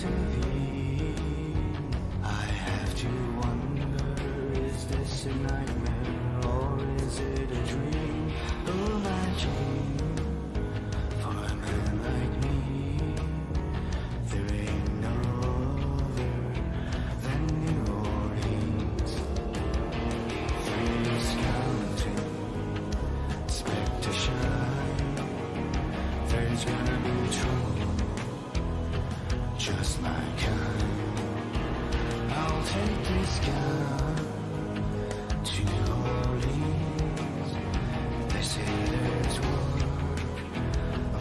to thee. I have to wonder, is this a nightmare or is it a dream? Oh, my dream, for a man like me, there ain't no other than New Orleans. Three's counting, expect to shine. There's gonna be trouble, just my kind. I'll take this gun to New Orleans. They say there's work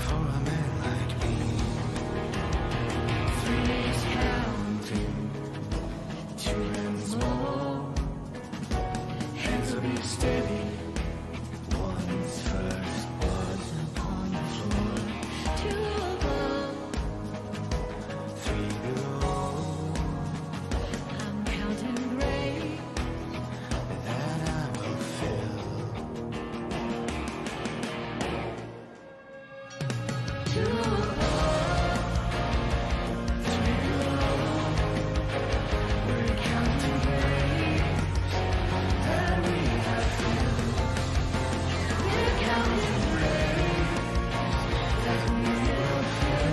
for a man like me. Three's counting, two hands more. Hands will be steady. One's first was upon the floor. Two above, three below. I'm counting graves that I will fill. Two above, three below. We're counting graves that we have filled. We're counting graves that we will fill.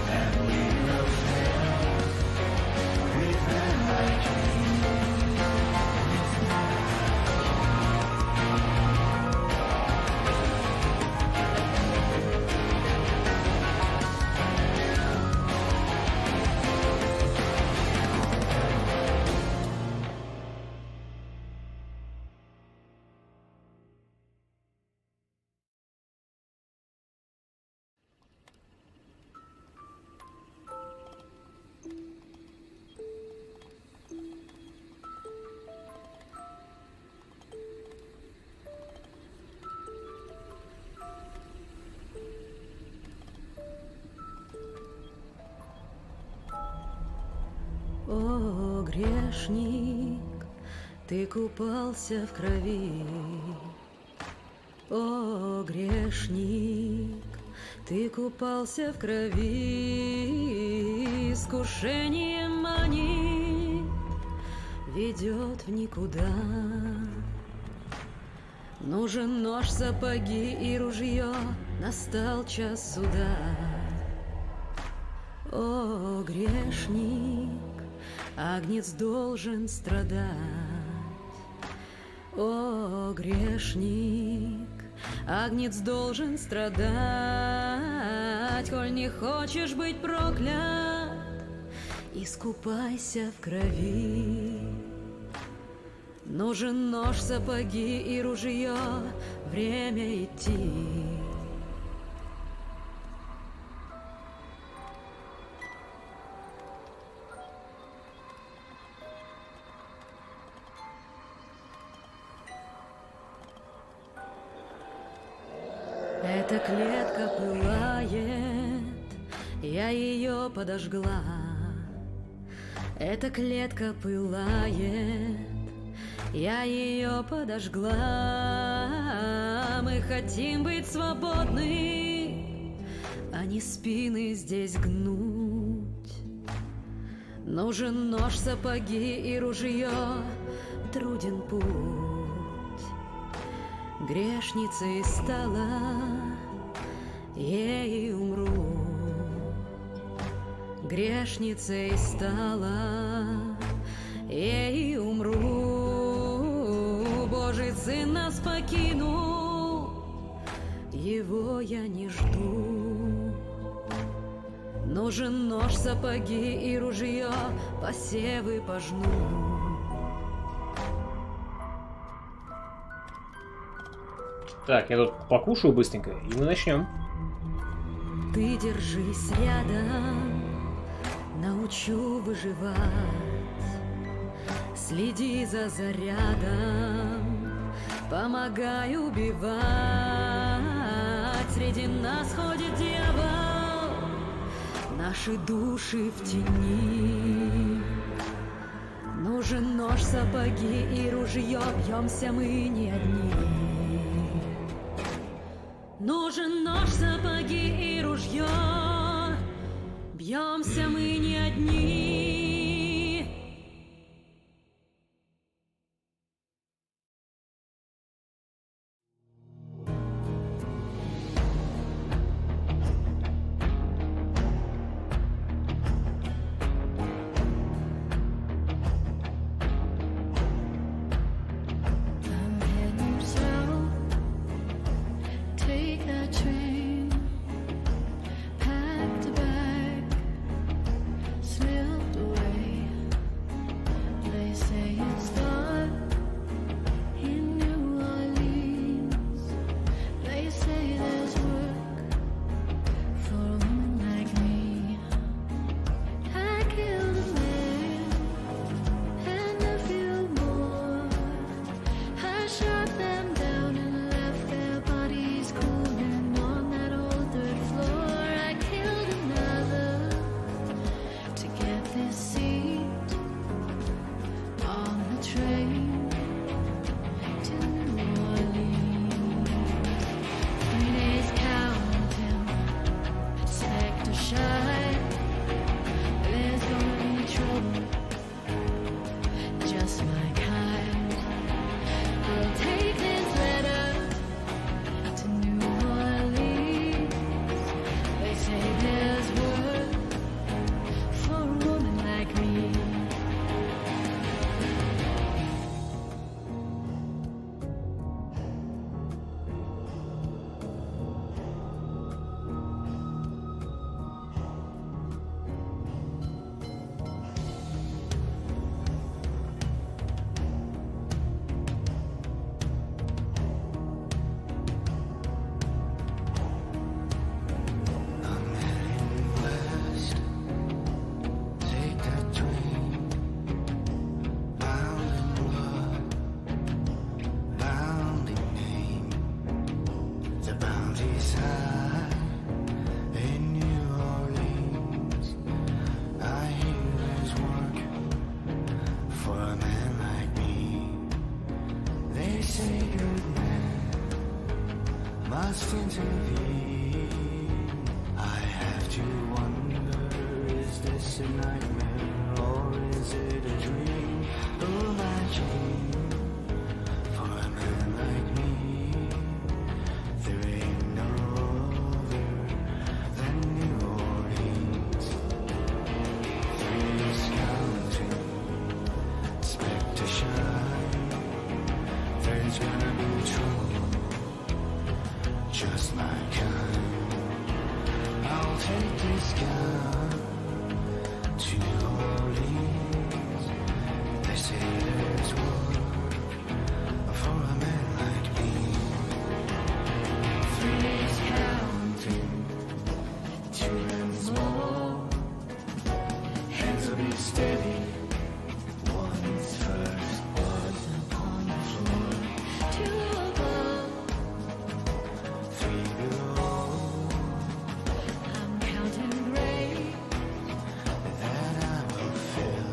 That we will fill with men like you. О, грешник, ты купался в крови. О, грешник, ты купался в крови. Искушение манит, ведет в никуда. Нужен нож, сапоги и ружье, настал час суда. О, грешник, агнец должен страдать. О, грешник, агнец должен страдать. Коль не хочешь быть проклят, искупайся в крови. Нужен нож, сапоги и ружье, время идти. Эта клетка пылает, я ее подожгла. Эта клетка пылает, я ее подожгла. Мы хотим быть свободны, а не спины здесь гнуть. Нужен нож, сапоги и ружье, труден путь. Грешницей стала, ей умру. Грешницей стала, ей умру. Божий Сын нас покинул, его я не жду. Нужен нож, сапоги и ружье, посевы пожну. Так, я тут покушаю быстренько, и мы начнем. Ты держись рядом, научу выживать. Следи за зарядом, помогай убивать. Среди нас ходит дьявол, наши души в тени. Нужен нож, сапоги и ружье, бьемся мы не одни. Нужен нож, сапоги и ружье, Бьемся мы не одни. I'm heading south, take that train, packed a bag, slipped away. They say it's dark in New Orleans. They say there's work for a woman like me. I killed a man and a few more. I shot them down and left their bodies cooling on that old third floor. I killed another to get this seat on the train to New Orleans. 3 days counting, expect a shot. There's gonna be trouble, just my kind. I'll take this letter to New Orleans. They say there's work for a woman like me. I'm heading west. Take that train. Bound in blood, bound in name. The bounty's high in New Orleans. I hear there's work for a man like me. They say good men must intervene. I have to wonder, is this a nightmare or is it a dream? Oh, my dream for a man like me. There ain't no other than New Orleans. 3 is counting, expect to shine. There's gonna be trouble, just my kind. I'll take this gun to New Orleans. They say there's work for a man like me. 3 is counting, 2 ends more. Hands will be steady. 1's first, 1 upon the floor. 2 above, 3 below. I'm counting graves. That I will fill.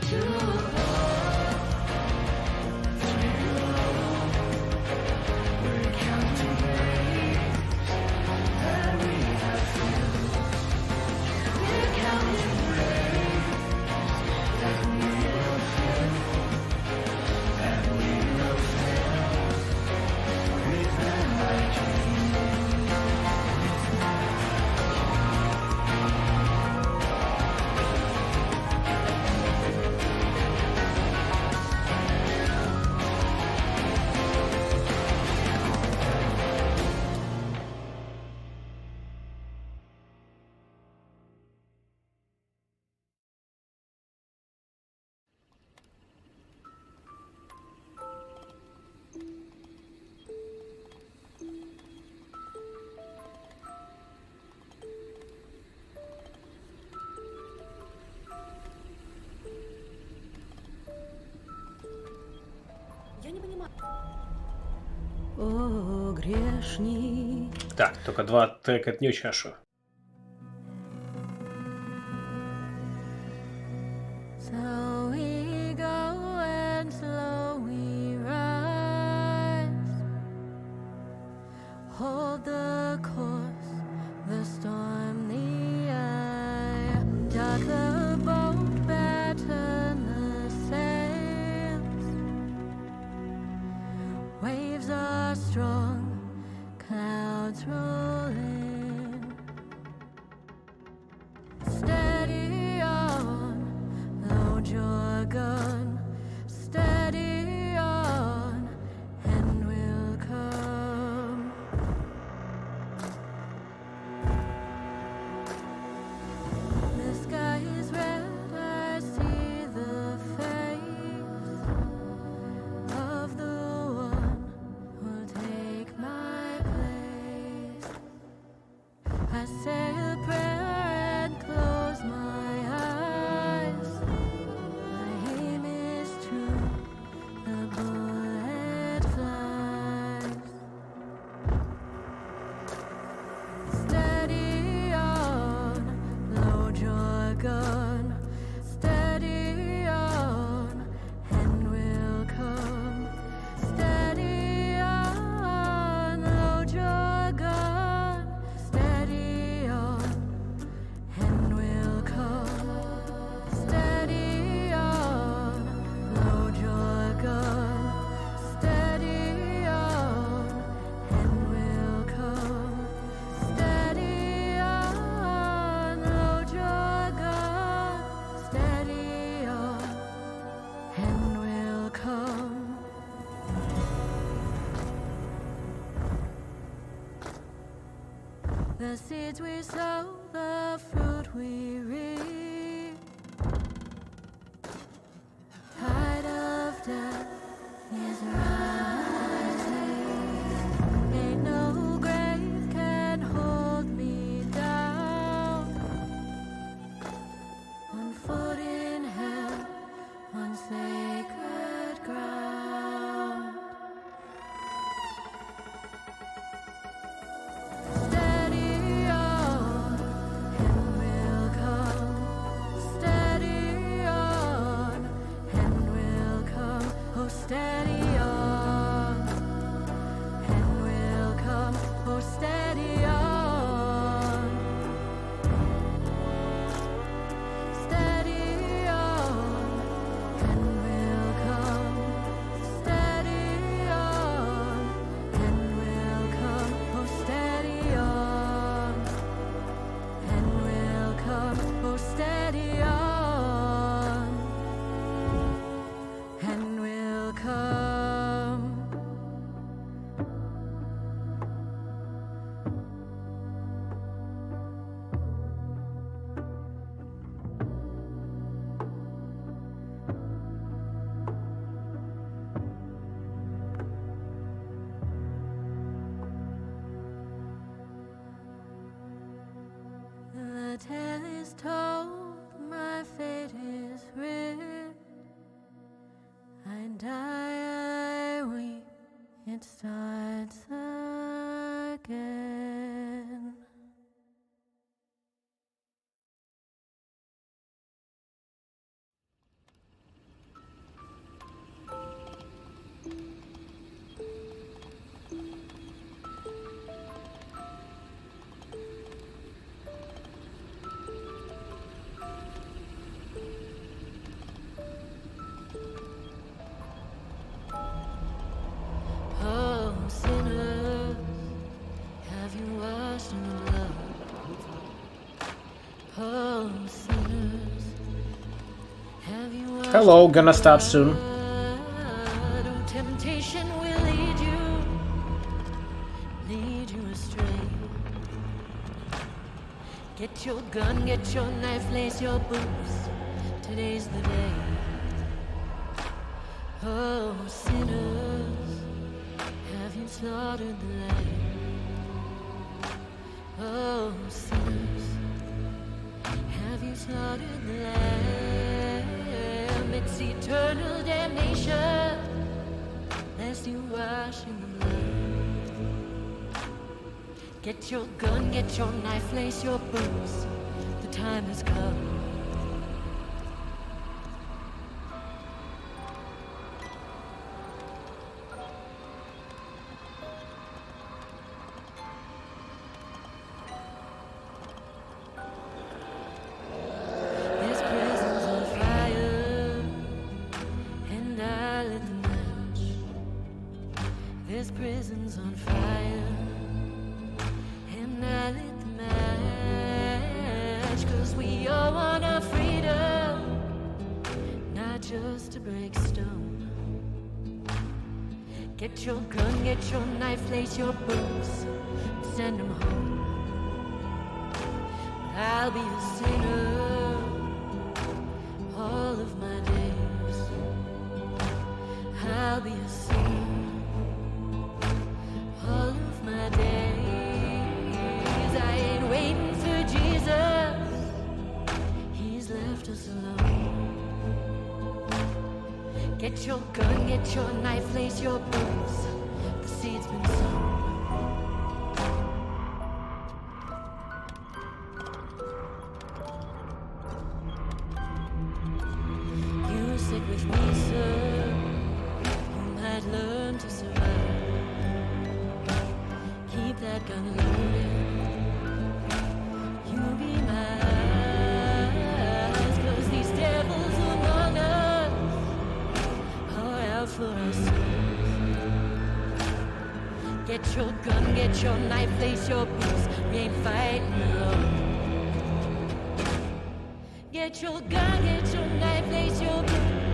2 above, 3 below. We're counting graves that we have filled. we're counting graves. That we will fill. That we will fill. With them like you. О, грешник. Так, только 2 трека, это не очень хорошо. So we go and slow we rise. Hold the The seeds we sow, the fruit we reap. Tide of death is rising. Ain't no grave can hold me down. One foot in hell, on sacred ground. Steady on, and we'll come. Steady on, and we'll come. Oh, steady on, and we'll come. Oh, steady on. Steady on, and we'll come. Steady on, and we'll come. Oh, steady on, and we'll come. Oh, steady on, and we'll come. The tale is told, my fate is writ. I die, I weep, it starts again. Oh, sinners, have you washed in the blood? Oh, sinners, have you washed Hello, in the gonna start soon. blood? Oh, temptation will lead you astray. Get your gun, get your knife, lace your boots. Today's the day. Oh, sinners, have you slaughtered the lamb? Oh, sinners, have you slaughtered the lamb? It's eternal damnation, lest you wash in the blood. Get your gun, get your knife, lace your boots. The time has come. This prison's on fire, and I lit the match. This prison's on fire, and I lit the match. 'Cause we all want our freedom, not just to break stone. Get your gun, get your knife, lace your boots, send them home. But I'll be a sinner all of my days. I'll be a sinner all of my days. I ain't waiting for Jesus, he's left us alone. Get your gun, get your knife, lace your boots. The seed's been sown. You stick with me, sir. You might learn to survive. Keep that gun loaded. You be my eyes. 'Cause these devils among us are out for us. Get your gun, get your knife, lace your boots. We ain't fighting alone. Get your gun, get your knife, lace your boots.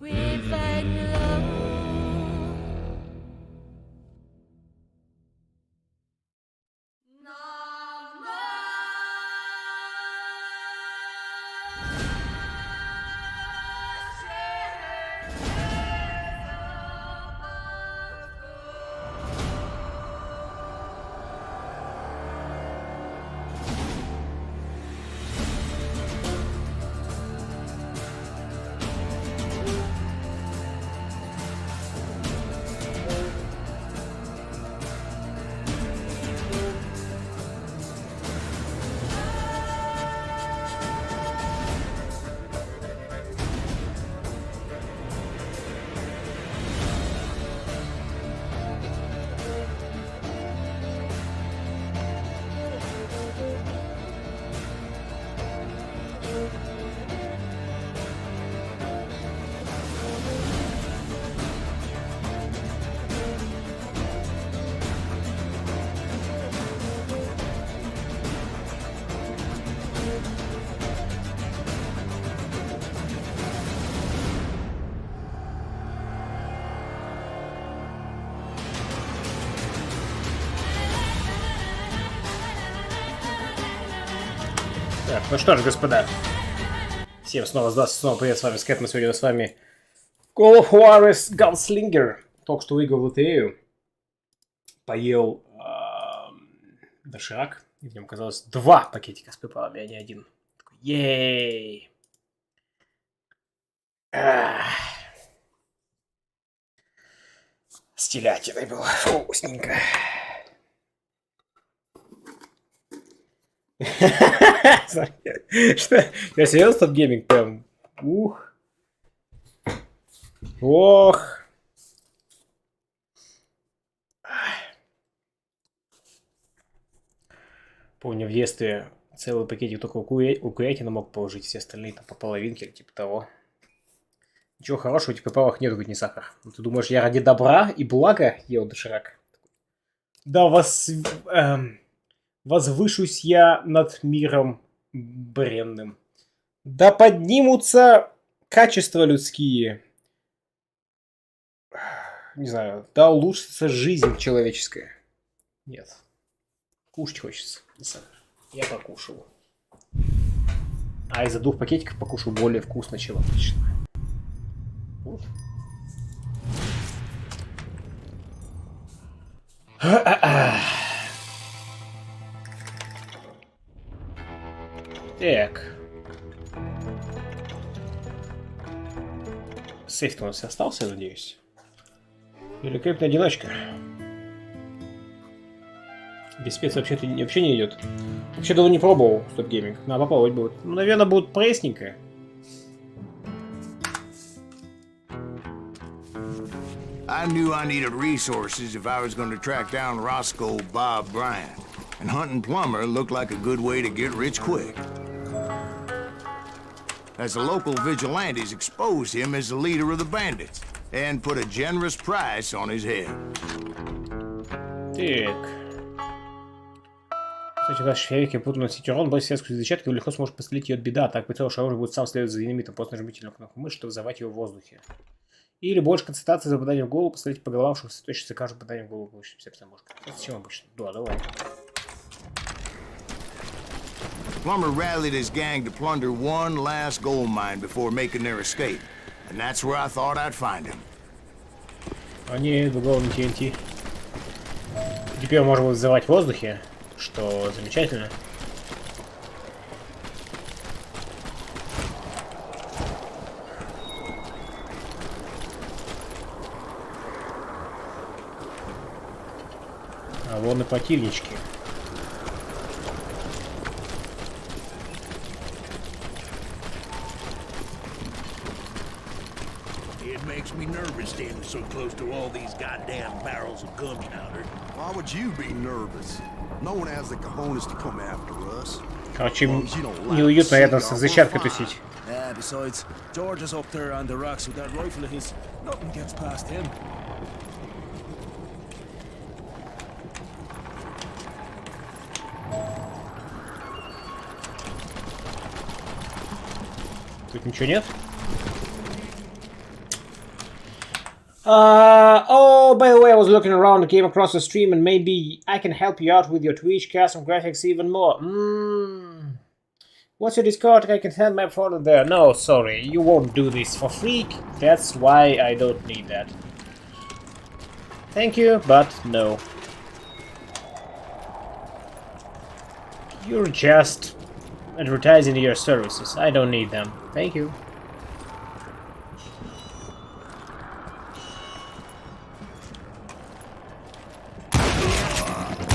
We ain't fighting alone. Ну что ж, господа, всем снова здравствуйте, снова привет, с вами Скэт, мы сегодня с вами Call of Juarez Gunslinger. Только что выиграл в лотерею, поел доширак, и в нем оказалось 2 пакетика с приправами, а не 1. Такой, ей! С телятиной было вкусненько. Что? Я серьезно, Топ Гейминг прям? Ух. Ох. Помню, в детстве целый пакетик только у курятины мог положить, все остальные там по половинке или типа того. Ничего хорошего в этих приправах нету, говорит, не сахар. Ты думаешь, я ради добра и блага ел доширак? Да, возвышусь я над миром бренным. Да поднимутся качества людские. Не знаю, да улучшится жизнь человеческая. Нет. Кушать хочется. Не сахар. Я покушал. А из-за 2 пакетиков покушал более вкусно, чем обычно. Вот. Так. Сейф-то у нас остался, я надеюсь. Великолепная одиночка. Без спец вообще не идет. Вообще давно не пробовал Стоп Гейминг. Надо попробовать будет. Ну, наверное, будет пресненько. I knew I needed resources if I was going to track down Roscoe Bob Bryant, and hunting Plumber looked like a good way to get rich quick. As the local vigilantes exposed him as the leader of the bandits, and put a generous price on his head. Так. Кстати, ваши фейки будут носить урон, бросить сетку зачатки, вы легко сможете пострелить ее от беда, так прицел оружия будет сам следовать за динамитом, просто нажмите на кнопку мыши, чтобы взорвать его в воздухе. Или больше концентрации за попадание в голову, посмотрите по головам, чтобы сосредоточиться каждое попадание в голову больше 50% может. Это зачем обычно? Да, давай. Plumber rallied his gang to plunder one last gold mine before making their escape, and that's where I thought I'd find him. А не, другого на TNT. Теперь можно будет взрывать в воздухе, что замечательно. А вон и противнички. It makes me nervous standing so close to all these goddamn barrels of gunpowder. Why would you be nervous? No one has the cojones to come after us. Короче, неуютно рядом с взрывчаткой тусить. Yeah, besides, George is up there on the rocks with that rifle of his. Nothing gets past him. Тут ничего нет? Oh, by the way, I was looking around and came across the stream and maybe I can help you out with your Twitch, custom graphics even more. What's your Discord? I can send my photo there. No, sorry, you won't do this for free. That's why I don't need that. Thank you, but no. You're just advertising your services. I don't need them. Thank you.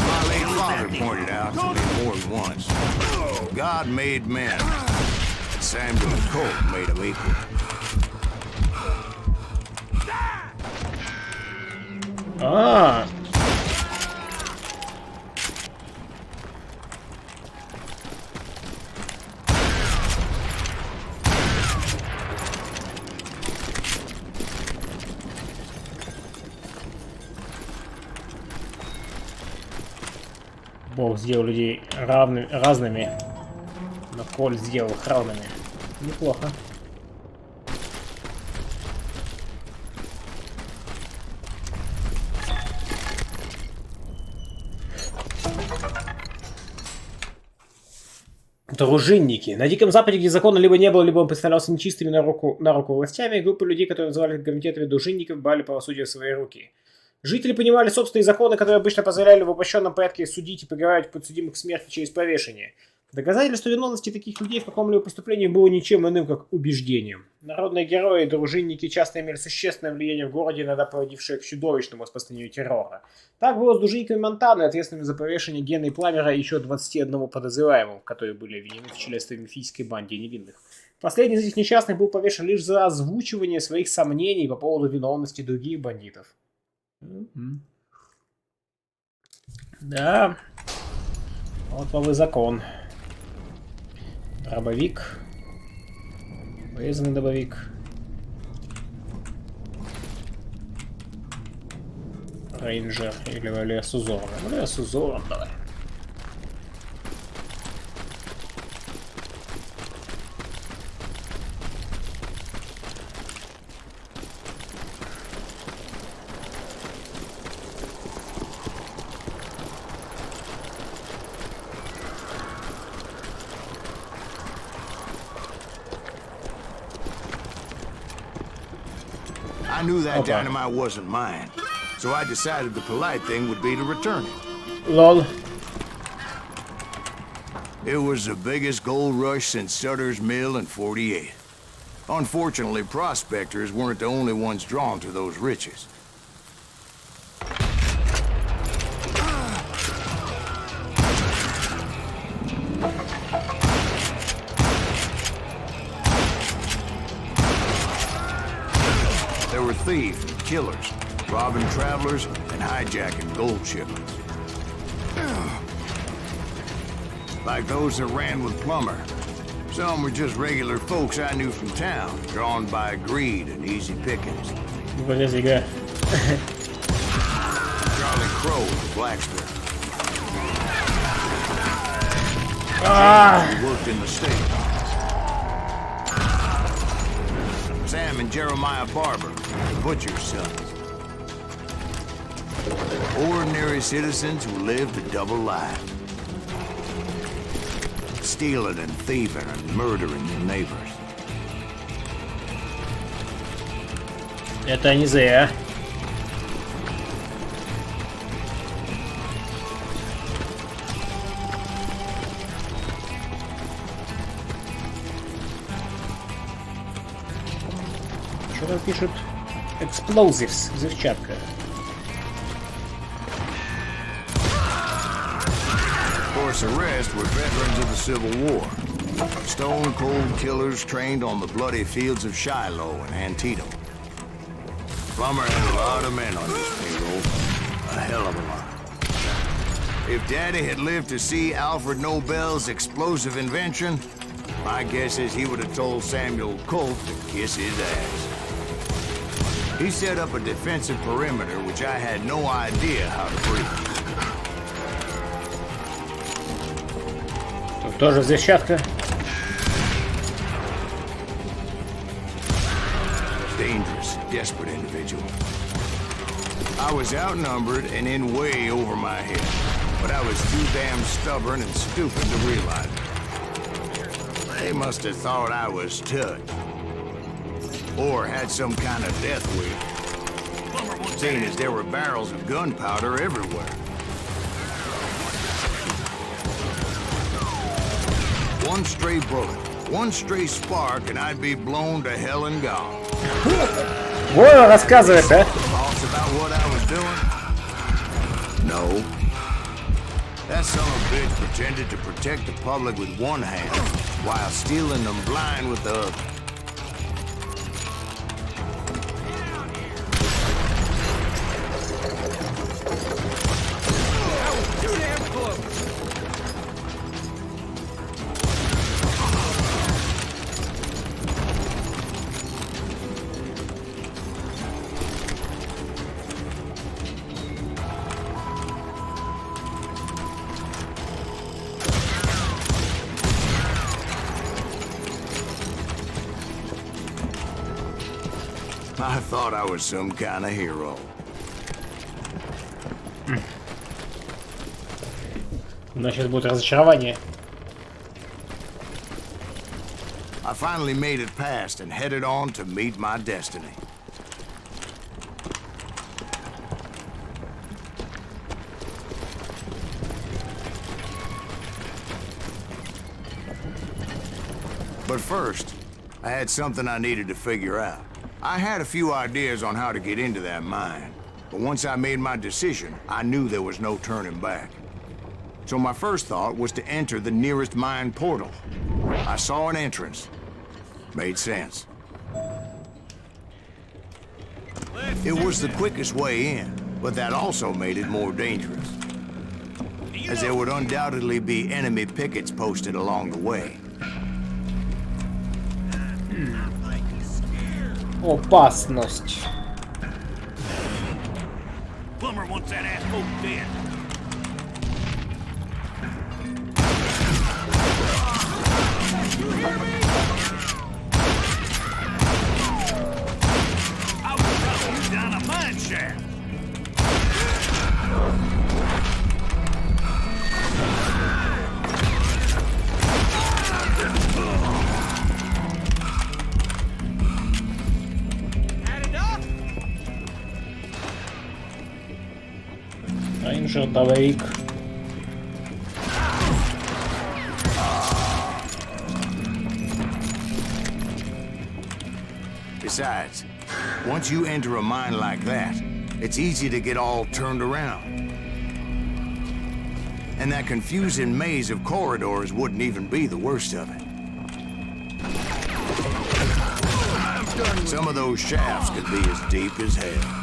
My late father pointed out to me more than once. God made men. Samuel and Colt made them equal. Ah. Бог сделал людей разными, но Коль сделал их равными. Неплохо. Дружинники. На Диком Западе, где закона либо не было, либо он представлялся нечистыми на руку властями, группы людей, которые называли комитетами дружинников, брали правосудие в свои руки. Жители понимали собственные законы, которые обычно позволяли в упрощенном порядке судить и приговаривать подсудимых к смерти через повешение. Доказательство виновности таких людей в каком-либо преступлении было ничем иным, как убеждением. Народные герои и дружинники часто имели существенное влияние в городе, иногда проводившее к чудовищному распространению террора. Так было с дружинниками Монтаны, ответственными за повешение Гена и Пламера и еще 21 подозреваемого, которые были обвинены в членстве в мифической банде невинных. Последний из этих несчастных был повешен лишь за озвучивание своих сомнений по поводу виновности других бандитов. Да. Вот вам и закон. Дробовик. Вырезанный дробовик. Рейнджер или Валер с узором. Валер с узором, давай. I knew that Okay. dynamite wasn't mine, so I decided the polite thing would be to return it. Lol. It was the biggest gold rush since Sutter's Mill in '48. Unfortunately, prospectors weren't the only ones drawn to those riches. There were thieves and killers, robbing travelers and hijacking gold shipments. Like those that ran with Plummer. Some were just regular folks I knew from town, drawn by greed and easy pickings. Вылез игра. Charlie Crow, the blacksmith. He worked in the state. Sam and Jeremiah Barber, the butcher's sons. Ordinary citizens who lived a double life. Stealing and thieving and murdering their neighbors. Это не зря. Что там пишут? Explosives, взрывчатка. Of course, the rest were veterans of the Civil War. Stone-cold killers trained on the bloody fields of Shiloh and Antietam. Plummer had a lot of men on his payroll. A hell of a lot. If Daddy had lived to see Alfred Nobel's explosive invention, my guess is he would have told Samuel Colt to kiss his ass. He set up a defensive perimeter which I had no idea how to breach. Тут тоже взрывчатка. Dangerous, desperate individual. I was outnumbered and in way over my head, but I was too damn stubborn and stupid to realize it. They must have thought I was touched. Or had some kind of death wish. Seeing as there were barrels of gunpowder everywhere. One stray bullet, one stray spark, and I'd be blown to hell and gone. Вон рассказывает, а? Thoughts about what I was doing? No. That son of a bitch pretended to protect the public with one hand while stealing them blind with the other. I thought I was some kind of hero. У нас сейчас будет разочарование. I finally made it past and headed on to meet my destiny. But first, I had something I needed to figure out. I had a few ideas on how to get into that mine, but once I made my decision, I knew there was no turning back. So my first thought was to enter the nearest mine portal. I saw an entrance. Made sense. It was the quickest way in, but that also made it more dangerous, as there would undoubtedly be enemy pickets posted along the way. Опасность. Plumber wants that asshole dead. I was dropping you down a mine shaft. Рейнджер Давейк. Besides, once you enter a mine like that, it's easy to get all turned around. And that confusing maze of corridors wouldn't even be the worst of it. Some of those shafts could be as deep as hell.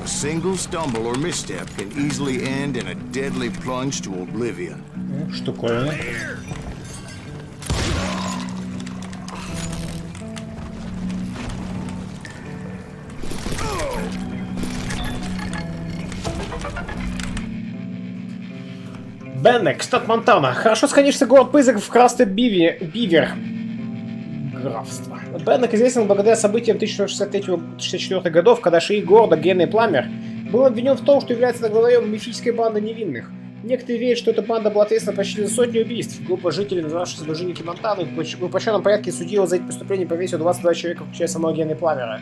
A single stumble or misstep can easily end in a deadly plunge to oblivion. Штуковина. Беннек, штат Монтана. Хорошо сохранившийся город-призрак в Красный Бивер. Графство. Беннек известен благодаря событиям 1963-1964 годов, когда шериф города Генри Пламер был обвинен в том, что является главарем мифической банды невинных. Некоторые верят, что эта банда была ответственна почти за сотню убийств. Группа жителей, называвшихся дружинники Монтаны, в упрощенном порядке судила за эти преступления по весу 22 человека, включая самого Генри Пламера.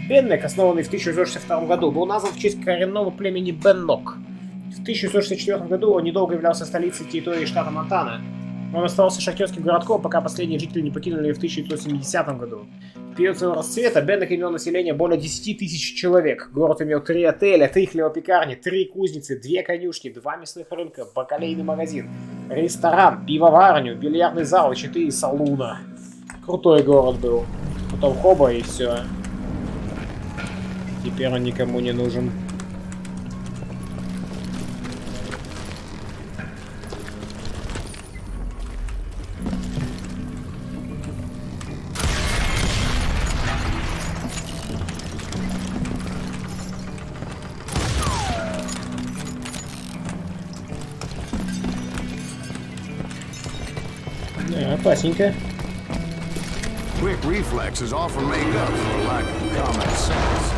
Беннек, основанный в 1962 году, был назван в честь коренного племени Беннок. В 1964 году он недолго являлся столицей территории штата Монтана. Он оставался шахтерским городком, пока последние жители не покинули в 1970 году. В период своего расцвета Беннек имел население более 10 тысяч человек. Город имел 3 отеля, 3 хлебопекарни, 3 кузницы, 2 конюшни, 2 мясных рынка, бакалейный магазин, ресторан, пивоварню, бильярдный зал и 4 салуна. Крутой город был. Потом хоба и все. Теперь он никому не нужен. Опасненько. Quick reflexes often make up for a lack of common sense.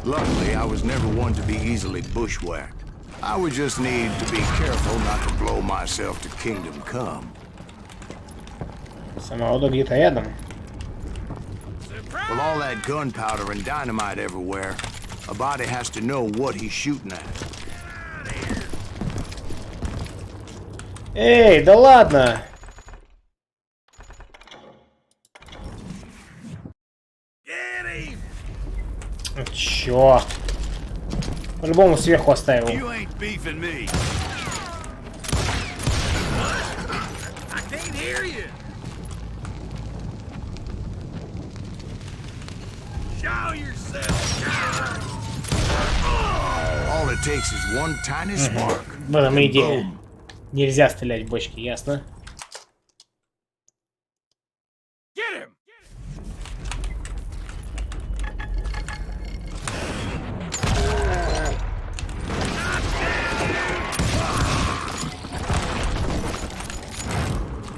Luckily, I was never one to be easily bushwhacked. I would just need to be careful not to blow myself to kingdom come. Самого где-то рядом. With all that gunpowder and dynamite everywhere, a body has to know what he's shooting at. Эй, да ладно! Чёрт! По-любому сверху оставил. All it takes is one tiny spark. В этом и идея. Нельзя стрелять в бочки, ясно?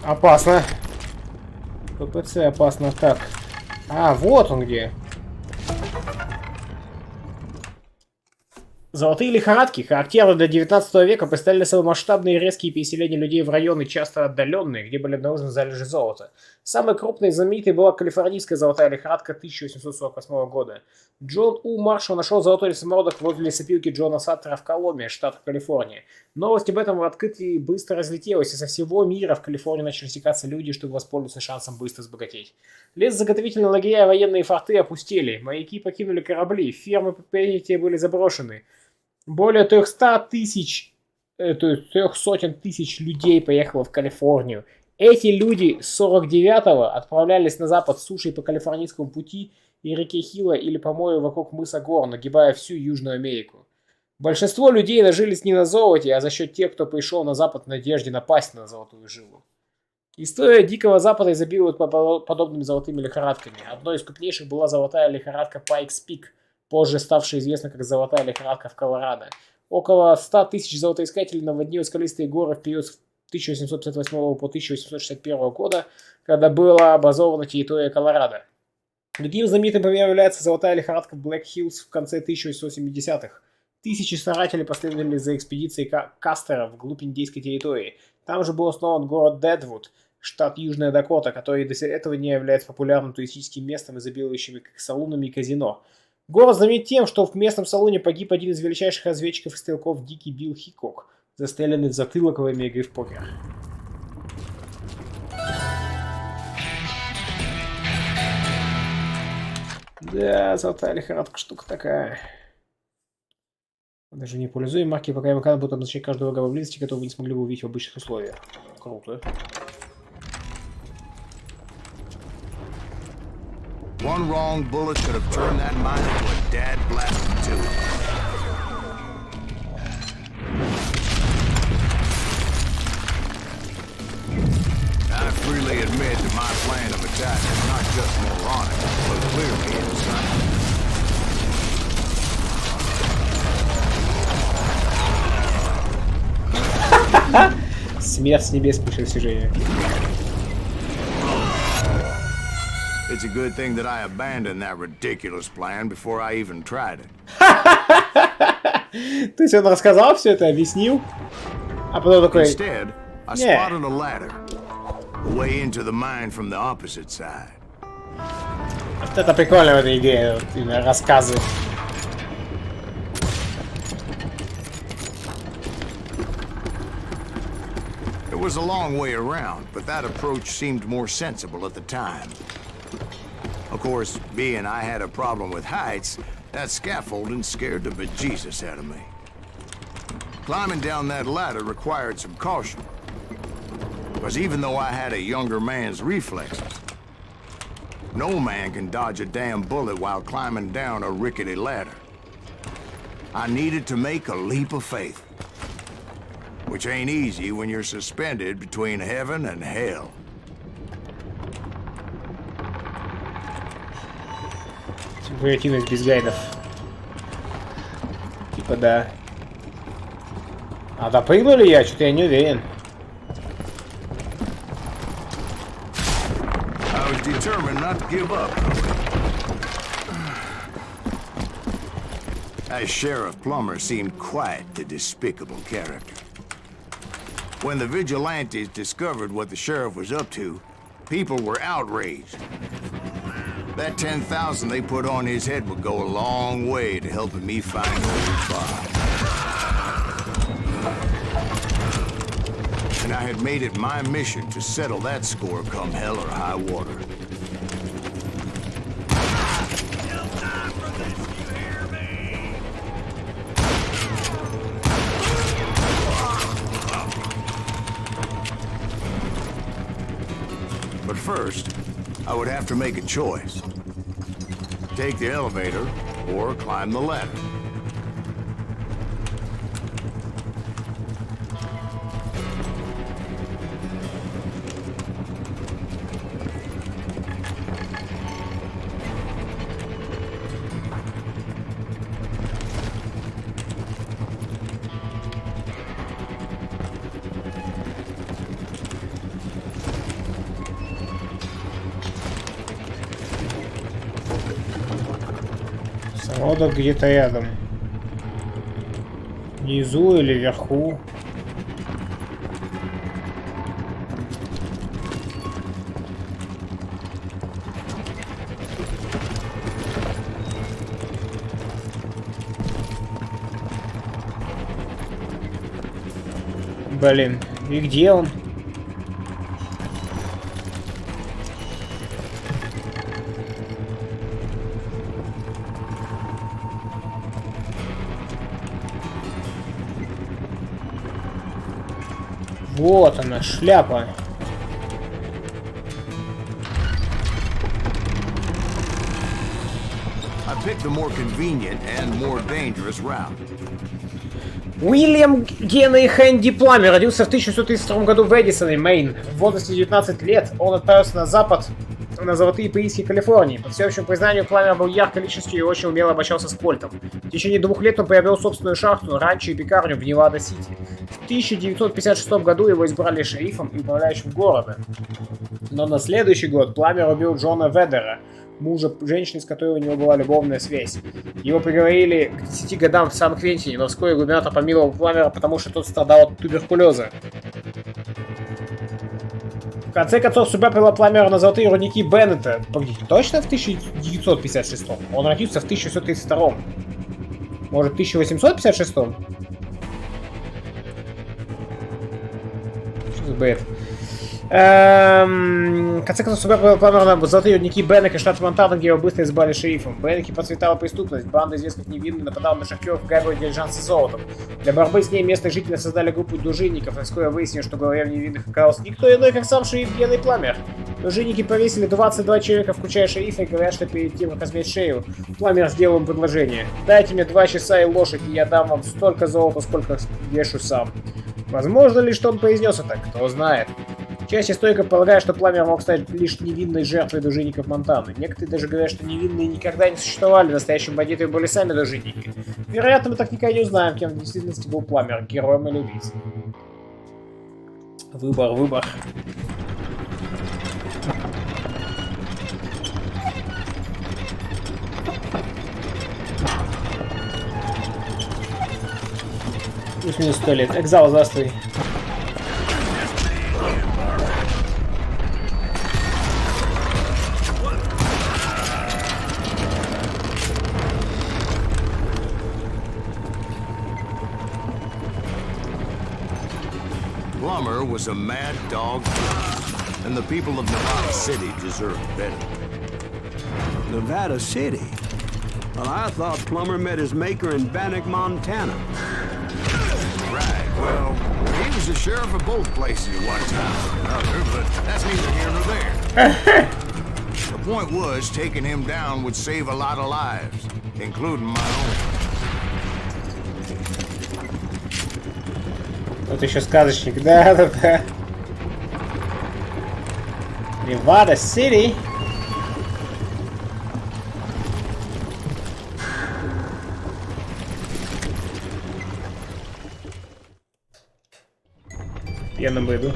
Опасно. ППЦ опасно. Так. А, вот он где. Золотые лихорадки, характерны для 19 века, представляли собой масштабные и резкие переселения людей в районы, часто отдаленные, где были обнаружены залежи золота. Самой крупной и знаменитой была калифорнийская золотая лихорадка 1848 года. Джон У. Маршалл нашел золотой самородок возле лесопилки Джона Саттера в Коломе, штат Калифорния. Новость об этом открытии быстро разлетелась, и со всего мира в Калифорнию начали стекаться люди, чтобы воспользоваться шансом быстро сбогатеть. Лесозаготовительные лагеря и военные форты опустели, моряки покинули корабли, фермы предприятия были заброшены. Более 300 тысяч людей поехало в Калифорнию. Эти люди с 49-го отправлялись на запад сушей по Калифорнийскому пути и реке Хилла или по морю вокруг мыса Гор, нагибая всю Южную Америку. Большинство людей нажились не на золоте, а за счет тех, кто пришел на запад в надежде напасть на золотую жилу. История Дикого Запада изобилует подобными золотыми лихорадками. Одной из крупнейших была золотая лихорадка Пайкс Пик, позже ставшая известна как золотая лихорадка в Колорадо. Около 100 тысяч золотоискателей наводнило скалистые горы в период с 1858 по 1861 года, когда была образована территория Колорадо. Другим знаменитым примером является золотая лихорадка в Блэк Хиллз в конце 1870-х. Тысячи старателей последовали за экспедицией Кастера вглубь индейской территории. Там же был основан город Дедвуд, штат Южная Дакота, который до этого дня является популярным туристическим местом, изобилующим как салунами и казино. Город знаменит тем, что в местном салоне погиб один из величайших разведчиков и стрелков Дикий Билл Хикок, застреленный в затылок во время игры в покер. Да, золотая лихорадка штука такая. Даже не пользуем марки, пока МК будут обозначать каждого врага поблизости, которого вы не смогли бы увидеть в обычных условиях. Круто. One wrong bullet could have turned that mine into a dad-blasted tube. I freely admit that my plan of attack is not just moronic, but clearly insane. Смерть с небес пишет сюжете. It's a good thing that I abandoned that ridiculous plan before I even tried it. То есть он рассказал все это, объяснил, а потом такой... Instead, I spotted a ladder, a way into the mine from the opposite side. Вот это прикольно в этой игре, вот именно рассказы. It was a long way around, but that approach seemed more sensible at the time. Of course, being I had a problem with heights, that scaffolding scared the bejesus out of me. Climbing down that ladder required some caution, because even though I had a younger man's reflexes, no man can dodge a damn bullet while climbing down a rickety ladder. I needed to make a leap of faith, which ain't easy when you're suspended between heaven and hell. Выкинуть без гайдов. Типа да. А допрыгну ли я? Что-то я не уверен. I was determined not to give up. As Sheriff Plummer seemed quite the despicable character. When the vigilantes discovered what the sheriff was up to, people were outraged. That 10,000 they put on his head would go a long way to helping me find old Bob. And I had made it my mission to settle that score come hell or high water. But first, I would have to make a choice. Take the elevator or climb the ladder. Самородок где-то рядом. Внизу или вверху? Блин, и где он? Вот она, шляпа. I picked the more convenient and more dangerous route. Уильям Генри Хэнди Пламер родился в 1932 году в Эдисоне, Мэйн. В возрасте 19 лет он отправился на запад, на золотые прииски Калифорнии. По всеобщему признанию, Пламер был яркой личностью и очень умело обращался с кольтом. В течение 2 лет он приобрел собственную шахту, ранчо и пекарню в Невада-Сити. В 1956 году его избрали шерифом и управляющим города. Но на следующий год Пламер убил Джона Ведера, мужа женщины, с которой у него была любовная связь. Его приговорили к 10 годам в Сан-Квентине, но вскоре губернатор помиловал Пламера, потому что тот страдал от туберкулеза. В конце концов, судьба привела Пламера на золотые рудники Беннета. Погодите, точно в 1956? Он родился в 1932. Может, в 1856? Что за бред? В конце концов, судьба привела Пламера на золотые рудники Беннека, штат Монтана, где его быстро избрали шерифом. В Беннеке процветала преступность. Банда, известная как невинная, нападала на шахтеров в грабили дилижансы с золотом. Для борьбы с ней местные жители создали группу дружинников, и вскоре выяснилось, что главарем невинных оказался никто иной, как сам шериф Генри Пламер. Дружинники повесили 22 человека, включая шерифа, и говорят, что перед тем, как размять шею, Пламер сделал им предложение. «Дайте мне 2 часа и лошадь, и я дам вам столько золота, сколько вешу сам». Возможно ли, что он произнес это? Кто знает. Часть историков полагает, что Пламер мог стать лишь невинной жертвой дружинников Монтаны. Некоторые даже говорят, что невинные никогда не существовали, настоящими бандитами были сами дружинники. Вероятно, мы так никогда не узнаем, кем в действительности был Пламер, героем или убийцей. Выбор. Плюс-минус 100 лет. Экзал, здравствуй. Plummer was a mad dog, and the people of Nevada City deserved better. Nevada City? Well, I thought Plummer met his maker in Bannock, Montana. Right, well, he was the sheriff of both places at one time or another, but that's neither here nor there. The point was, taking him down would save a lot of lives, including my own. Вот еще сказочник, да. Невада Сити. Я на беду.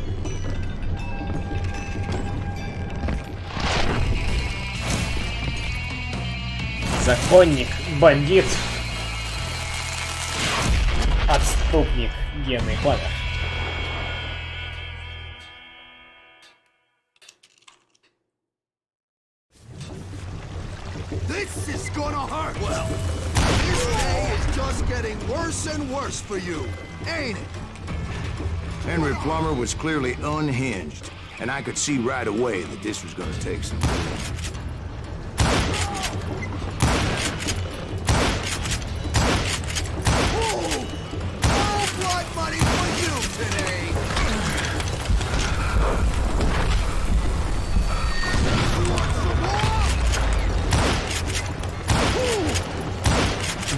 Законник, бандит, отступник, Генри Пламер. This is gonna hurt. Well, this day is just getting worse and worse for you, ain't it? Henry Plummer was clearly unhinged, and I could see right away that this was gonna take some time. Blood money for you today.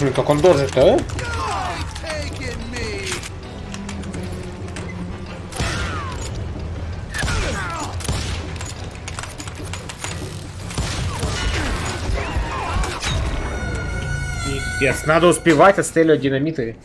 Блин, как он дожит, а? Taking me. Пипец, надо успевать отстреливать динамиты.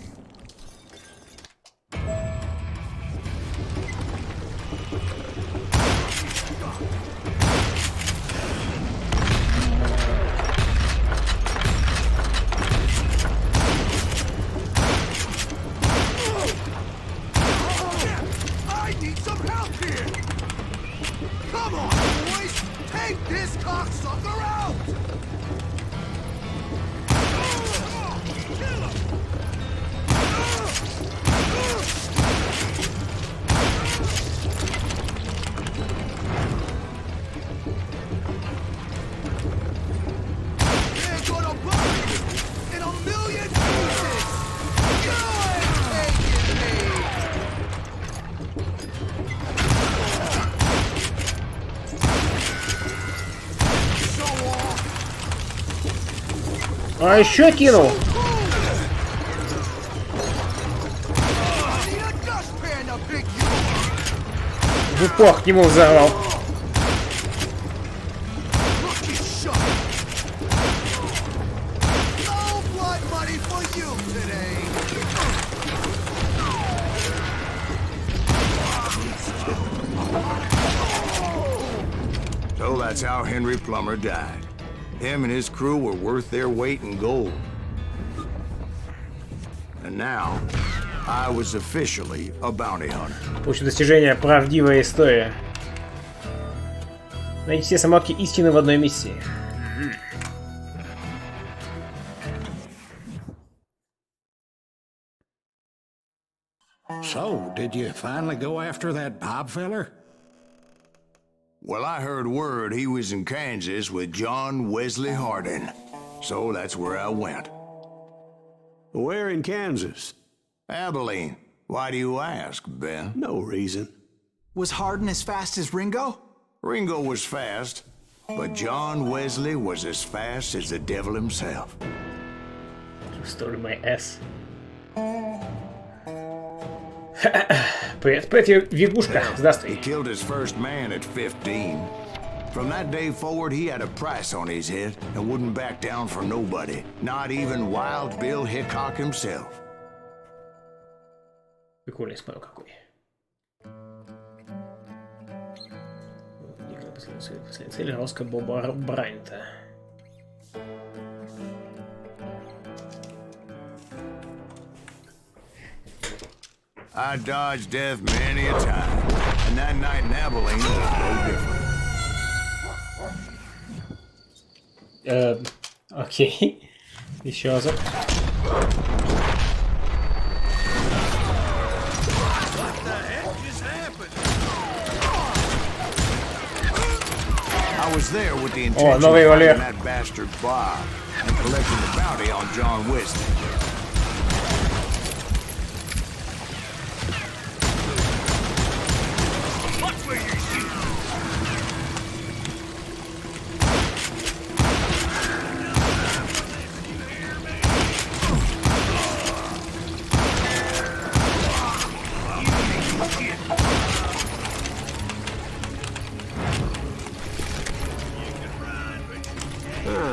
А еще кинул. Need a dustpan to pick you. В упор к нему взорвал. Lucky shot. No blood money for you today. So that's how Henry Plummer died. Him and his crew were worth their weight in gold. And now, I was officially a bounty hunter. Получу достижение «Правдивая история». Найти все самотки истины в одной миссии. So, did you finally go after that Bob feller? Well, I heard word he was in Kansas with John Wesley Hardin. So that's where I went. Where in Kansas? Abilene. Why do you ask, Ben? No reason. Was Hardin as fast as Ringo? Ringo was fast, but John Wesley was as fast as the devil himself. Story my ass. Привет, привет, Вигушка. He Здравствуй. killed his first man at 15. From that day forward, he had a price on his head and wouldn't back down for nobody, not even Wild Bill Hickok himself. Прикольный смотрю какой. Последняя цель Роска Боба Брайанта. I dodged death many a time, and that night in Abilene was no different. Окей. Еще разок. I was there with the Oh, intention no of way, finding Oleg. that bastard Bob and collecting the bounty on John Wesley.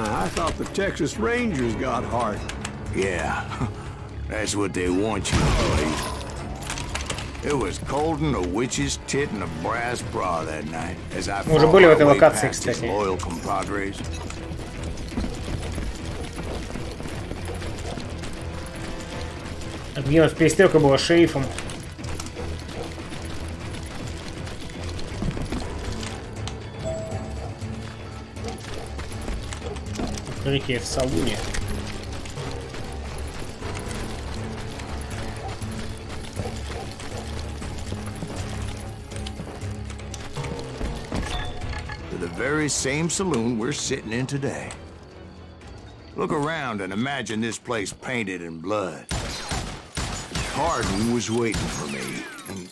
I thought the Texas Rangers got Hardin. Yeah, that's what they want you to believe. It was cold in a witch's tit and a brass bra that night as I Мы уже fought были в my этой way локации, past his кстати. loyal compadres. Где у нас перестрелка была с шерифом. Укрытие в салуне. To the very same saloon we're sitting in today. Look around and imagine this place painted in blood. Hardin was waiting for me, and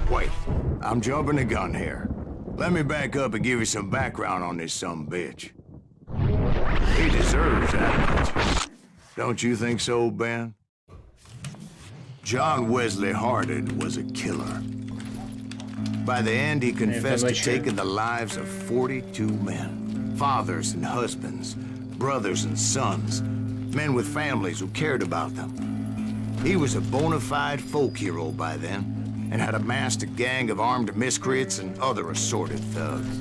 wait, I'm jumping the gun here. Let me back up and give you some background on this sumbitch. He deserves that much. Don't you think so, Ben? John Wesley Hardin was a killer. By the end, he confessed to taking the lives of 42 men. Fathers and husbands, brothers and sons, men with families who cared about them. He was a bona fide folk hero by then, and had amassed a gang of armed miscreants and other assorted thugs.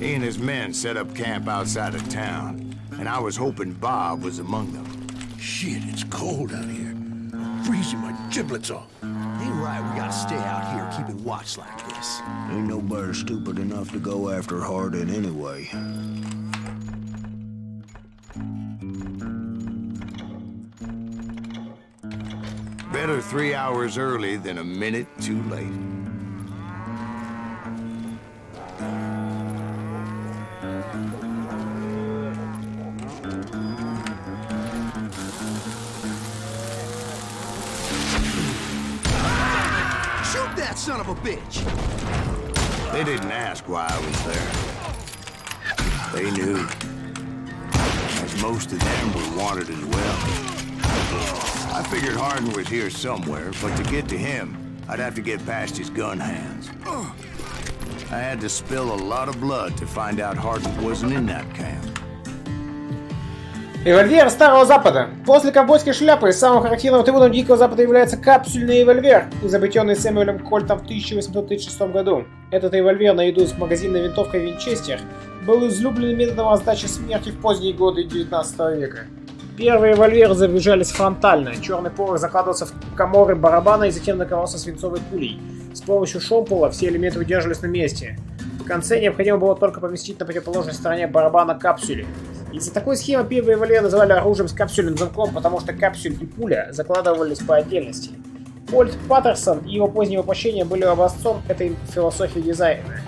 He and his men set up camp outside of town, and I was hoping Bob was among them. Shit, it's cold out here. Freezing my giblets off. Ain't right, we gotta stay out here keeping watch like this. Ain't nobody stupid enough to go after Hardin anyway. Better 3 hours early than a minute too late. Shoot them! that son of a bitch! They didn't ask why I was there. They knew. As most of them were wanted as well. I figured Hardin was here somewhere, but to get to him, I'd have to get past his gun hands. I had to spill a lot of blood to find out Hardin wasn't in that camp. Револьвер Старого Запада. После ковбойской шляпы самым характерным атрибутом Дикого Запада является капсульный револьвер, изобретенный Сэмюэлем Кольтом в 1836 году. Этот револьвер, наряду с магазинной винтовкой Винчестер, был излюбленным методом раздачи смерти в поздние годы 19 века. Первые револьверы заряжались фронтально, черный порох закладывался в коморы барабана и затем накрывался свинцовой пулей. С помощью шомпола все элементы удерживались на месте. В конце необходимо было только поместить на противоположной стороне барабана капсюли. Из-за такой схемы первые револьверы называли оружием с капсюльным замком, потому что капсюль и пуля закладывались по отдельности. Кольт Паттерсон и его позднее воплощение были образцом этой философии дизайна.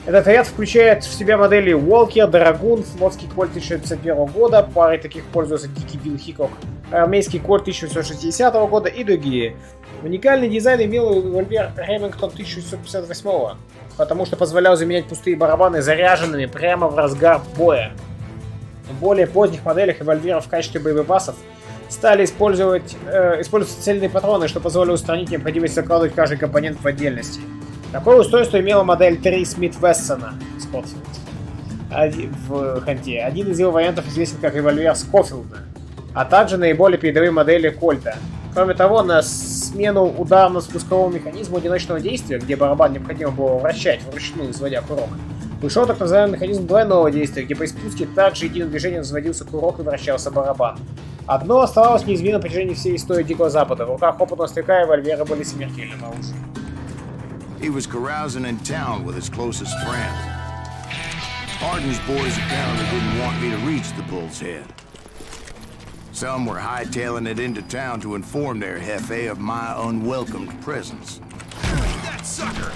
Этот ряд включает в себя модели Walker, Dragoon, флотский Кольт 1951 года, парой таких пользуется Дикий Билл Хикок, армейский Кольт 1960 года и другие. Уникальный дизайн имел револьвер Ремингтон 1958, потому что позволял заменять пустые барабаны заряженными прямо в разгар боя. В более поздних моделях револьверов в качестве боеприпасов стали использоваться цельные патроны, что позволило устранить необходимость закладывать каждый компонент в отдельности. Такое устройство имела модель 3 Смит Вессона в Ханте. Один из его вариантов известен как револьвер Скофилда, а также наиболее передовые модели Кольта. Кроме того, на смену ударно-спусковому механизму одиночного действия, где барабан необходимо было вращать вручную, изводя курок, пришел так называемый механизм двойного действия, где при спуске также единым движением взводился курок и вращался барабан. Одно оставалось неизменным на протяжении всей истории Дикого Запада. В руках опытного стрелка револьверы были смертельным оружием. He was carousing in town with his closest friends. Hardin's boys apparently didn't want me to reach the bull's head. Some were hightailing it into town to inform their jefe of my unwelcomed presence. That sucker!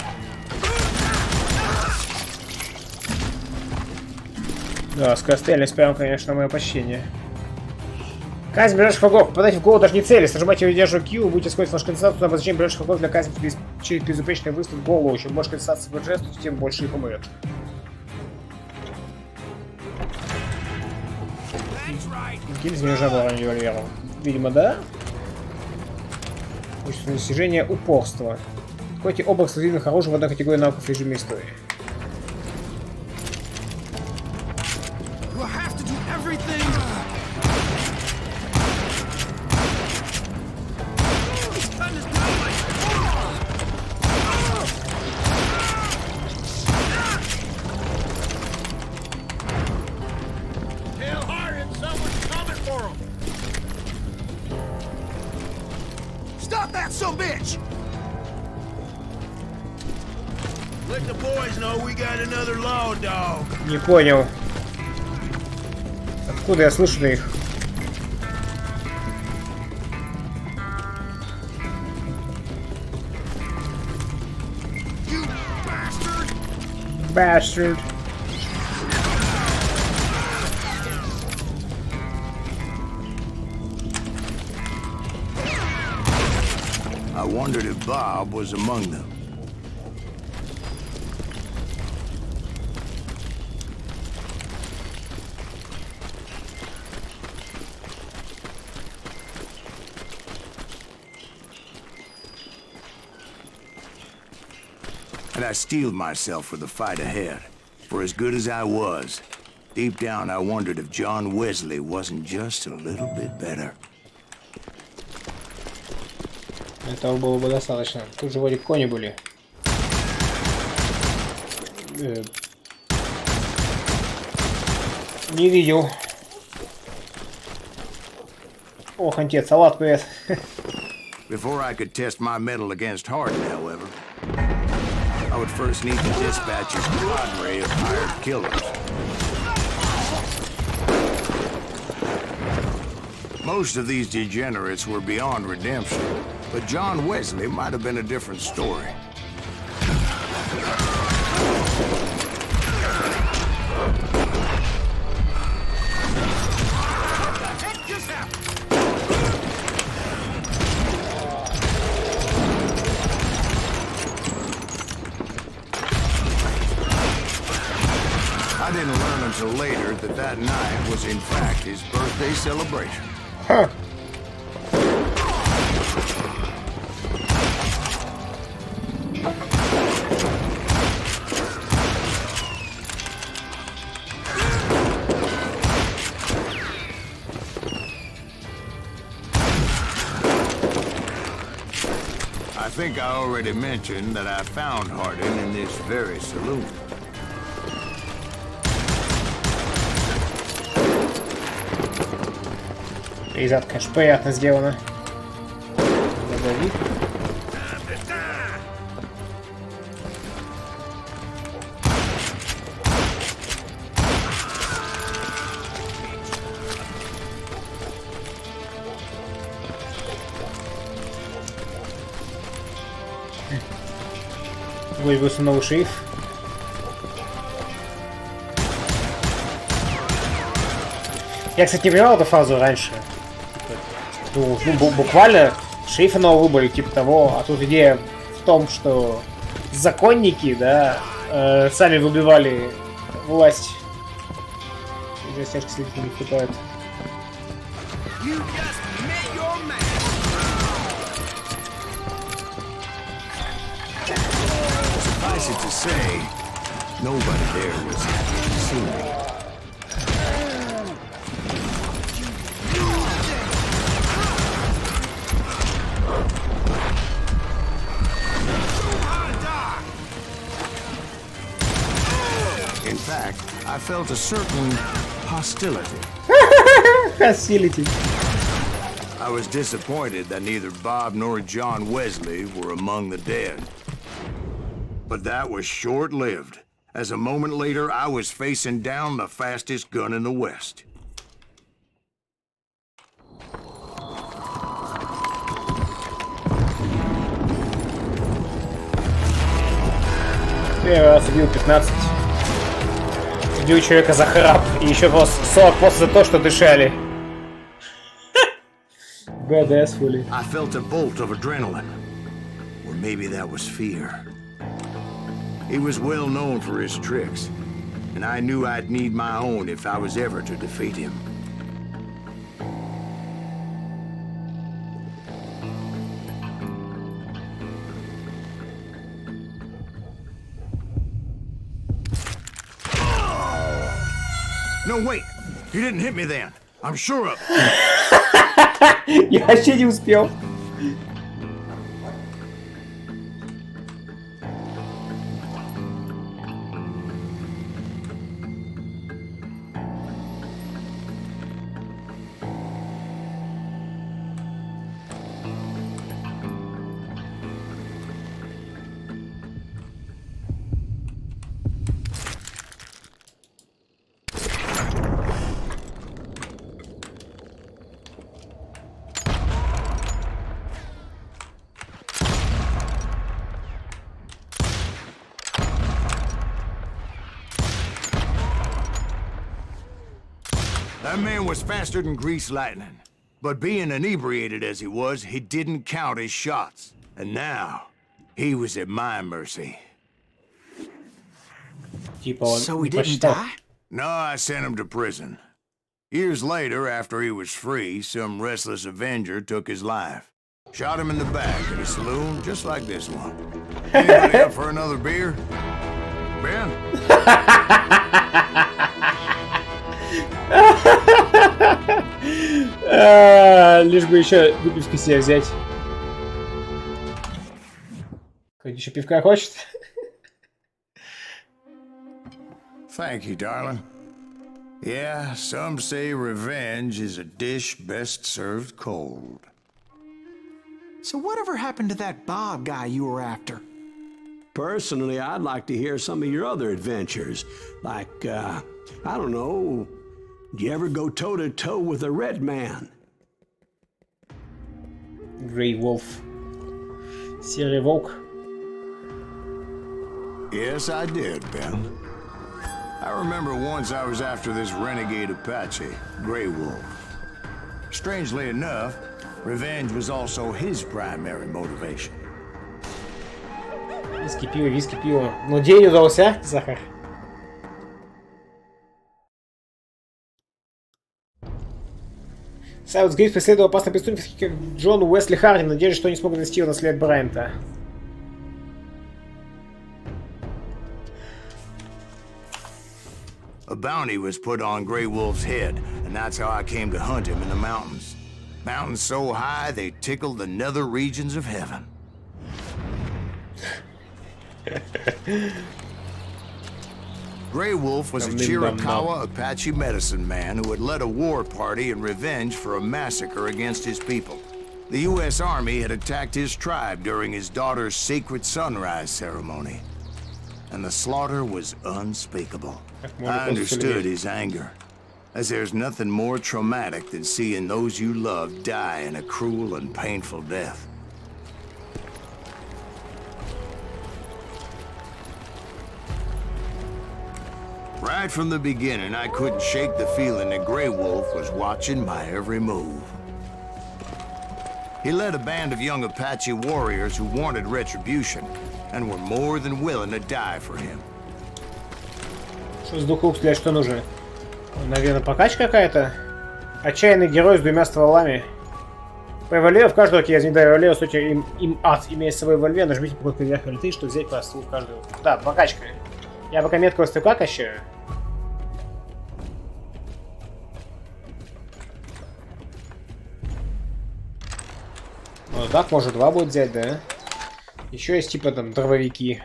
Да, скорострельность прям, конечно, мое почтение. Казнь ближайших врагов. Попадайте в голову даже не цели. Нажимайте и удерживайте Q, будете использовать вашу концентрацию на обозначение ближайших врагов для казни через безупречный выстрел в голову. Чем больше концентрации будет жестов, тем больше их умрет. Гильз не нужна была револьвером. Видимо, да? Качественное достижение упорства. Какой-то оба эксклюзивных оружия в одной категории навыков в режиме истории. Не понял. Откуда я слышу их? Bastard. I wondered if Bob was among them. And I steeled myself for the fight ahead. For as good as I was, deep down I wondered if John Wesley wasn't just a little bit better. Этого было бы достаточно. Тут же вроде кони были. Не видел. Ох, отец, салат, привет. Before I could test my mettle against Hardin, however, I would first need to dispatch his cadre of hired killers. Most of these degenerates were beyond redemption, but John Wesley might have been a different story. I didn't learn until later that that night was in fact his birthday celebration. Ха. I think I already mentioned that I found Hardin in this very saloon. Ребят, конечно, приятно сделано. Задавить. Появился новый шериф. Я, кстати, не понимал эту фразу раньше. Ну, буквально шерифа нового выбрали, типа того. А тут идея в том, что законники, да, сами выбивали власть. Из-за стяжки следователей не хватает. Suffice it to say, nobody there was happy to see me. In fact, I felt a certain hostility. Hostility. I was disappointed that neither Bob nor John Wesley were among the dead. But that was short-lived, as a moment later I was facing down the fastest gun in the West. Первый раз убил 15. Убил человека за храп. И еще 40 после за то, что дышали. Badass fully. I felt a bolt of adrenaline. Or maybe that was fear. He was well known for his tricks, and I knew I'd need my own if I was ever to defeat him. No, wait! You didn't hit me then. I'm sure of it. Я вообще не успел. That man was faster than greased lightning. But being inebriated as he was, he didn't count his shots. And now, he was at my mercy. Типа он So he didn't посчитал. die? No, I sent him to prison. Years later, after he was free, some restless avenger took his life. Shot him in the back at a saloon just like this one. Anybody up for another beer? Ben? Лишь бы еще выпивку себе взять. Хоть еще пивка хочет? Thank you, darling. Yeah, some say revenge is a dish best served cold. So whatever happened to that Bob guy you were after? Personally, I'd like to hear some of your other adventures. Like, I don't know, did you ever go toe-to-toe with a red man? Grey Wolf. Серый волк. Yes, I did, Ben. I remember once I was after this renegade Apache, Grey Wolf. Strangely enough, revenge was also his primary motivation. Виски, пиво, виски, пиво. Ну, день удался, Захар. Саймон Гейбс преследовал опасный преступник, как Джон Уэсли Хардин, надеясь, что они смогут нанести его на след Брайанта. A bounty was put on Grey Wolf's head, and that's how I came to hunt him in the mountains. Mountains so high they tickled the nether regions of heaven. Grey Wolf was a Chiricahua Apache medicine man who had led a war party in revenge for a massacre against his people. The U.S. Army had attacked his tribe during his daughter's sacred sunrise ceremony, and the slaughter was unspeakable. I understood his anger, as there's nothing more traumatic than seeing those you love die in a cruel and painful death. Right from the beginning, I couldn't shake the feeling that Grey Wolf was watching my every move. He led a band of young Apache warriors who wanted retribution and were more than willing to die for him. Что с духу, блядь, что нужно? Наверное, прокачка какая-то? Отчаянный герой с двумя стволами. По эволюции в каждой руке я не даю эволюцию, стойте им ад. Имея с собой эвольве, нажмите по кнопке вверх альты, чтобы взять по стволу в каждую руку. Да, прокачка. Я пока меткого стрелка качаю. Ну так, может 2 будет взять, да? Еще есть типа там дробовики.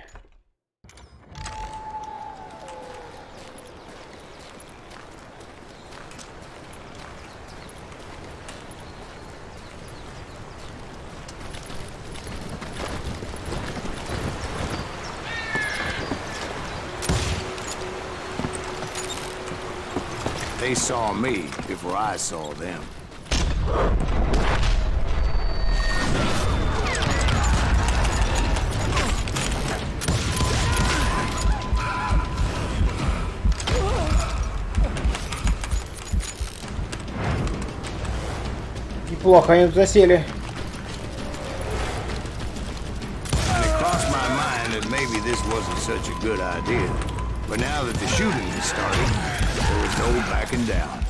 They saw me before I saw them. Неплохо они тут засели. And it crossed my mind that maybe this wasn't such a good idea. But now that the shooting has started, there was no backing down.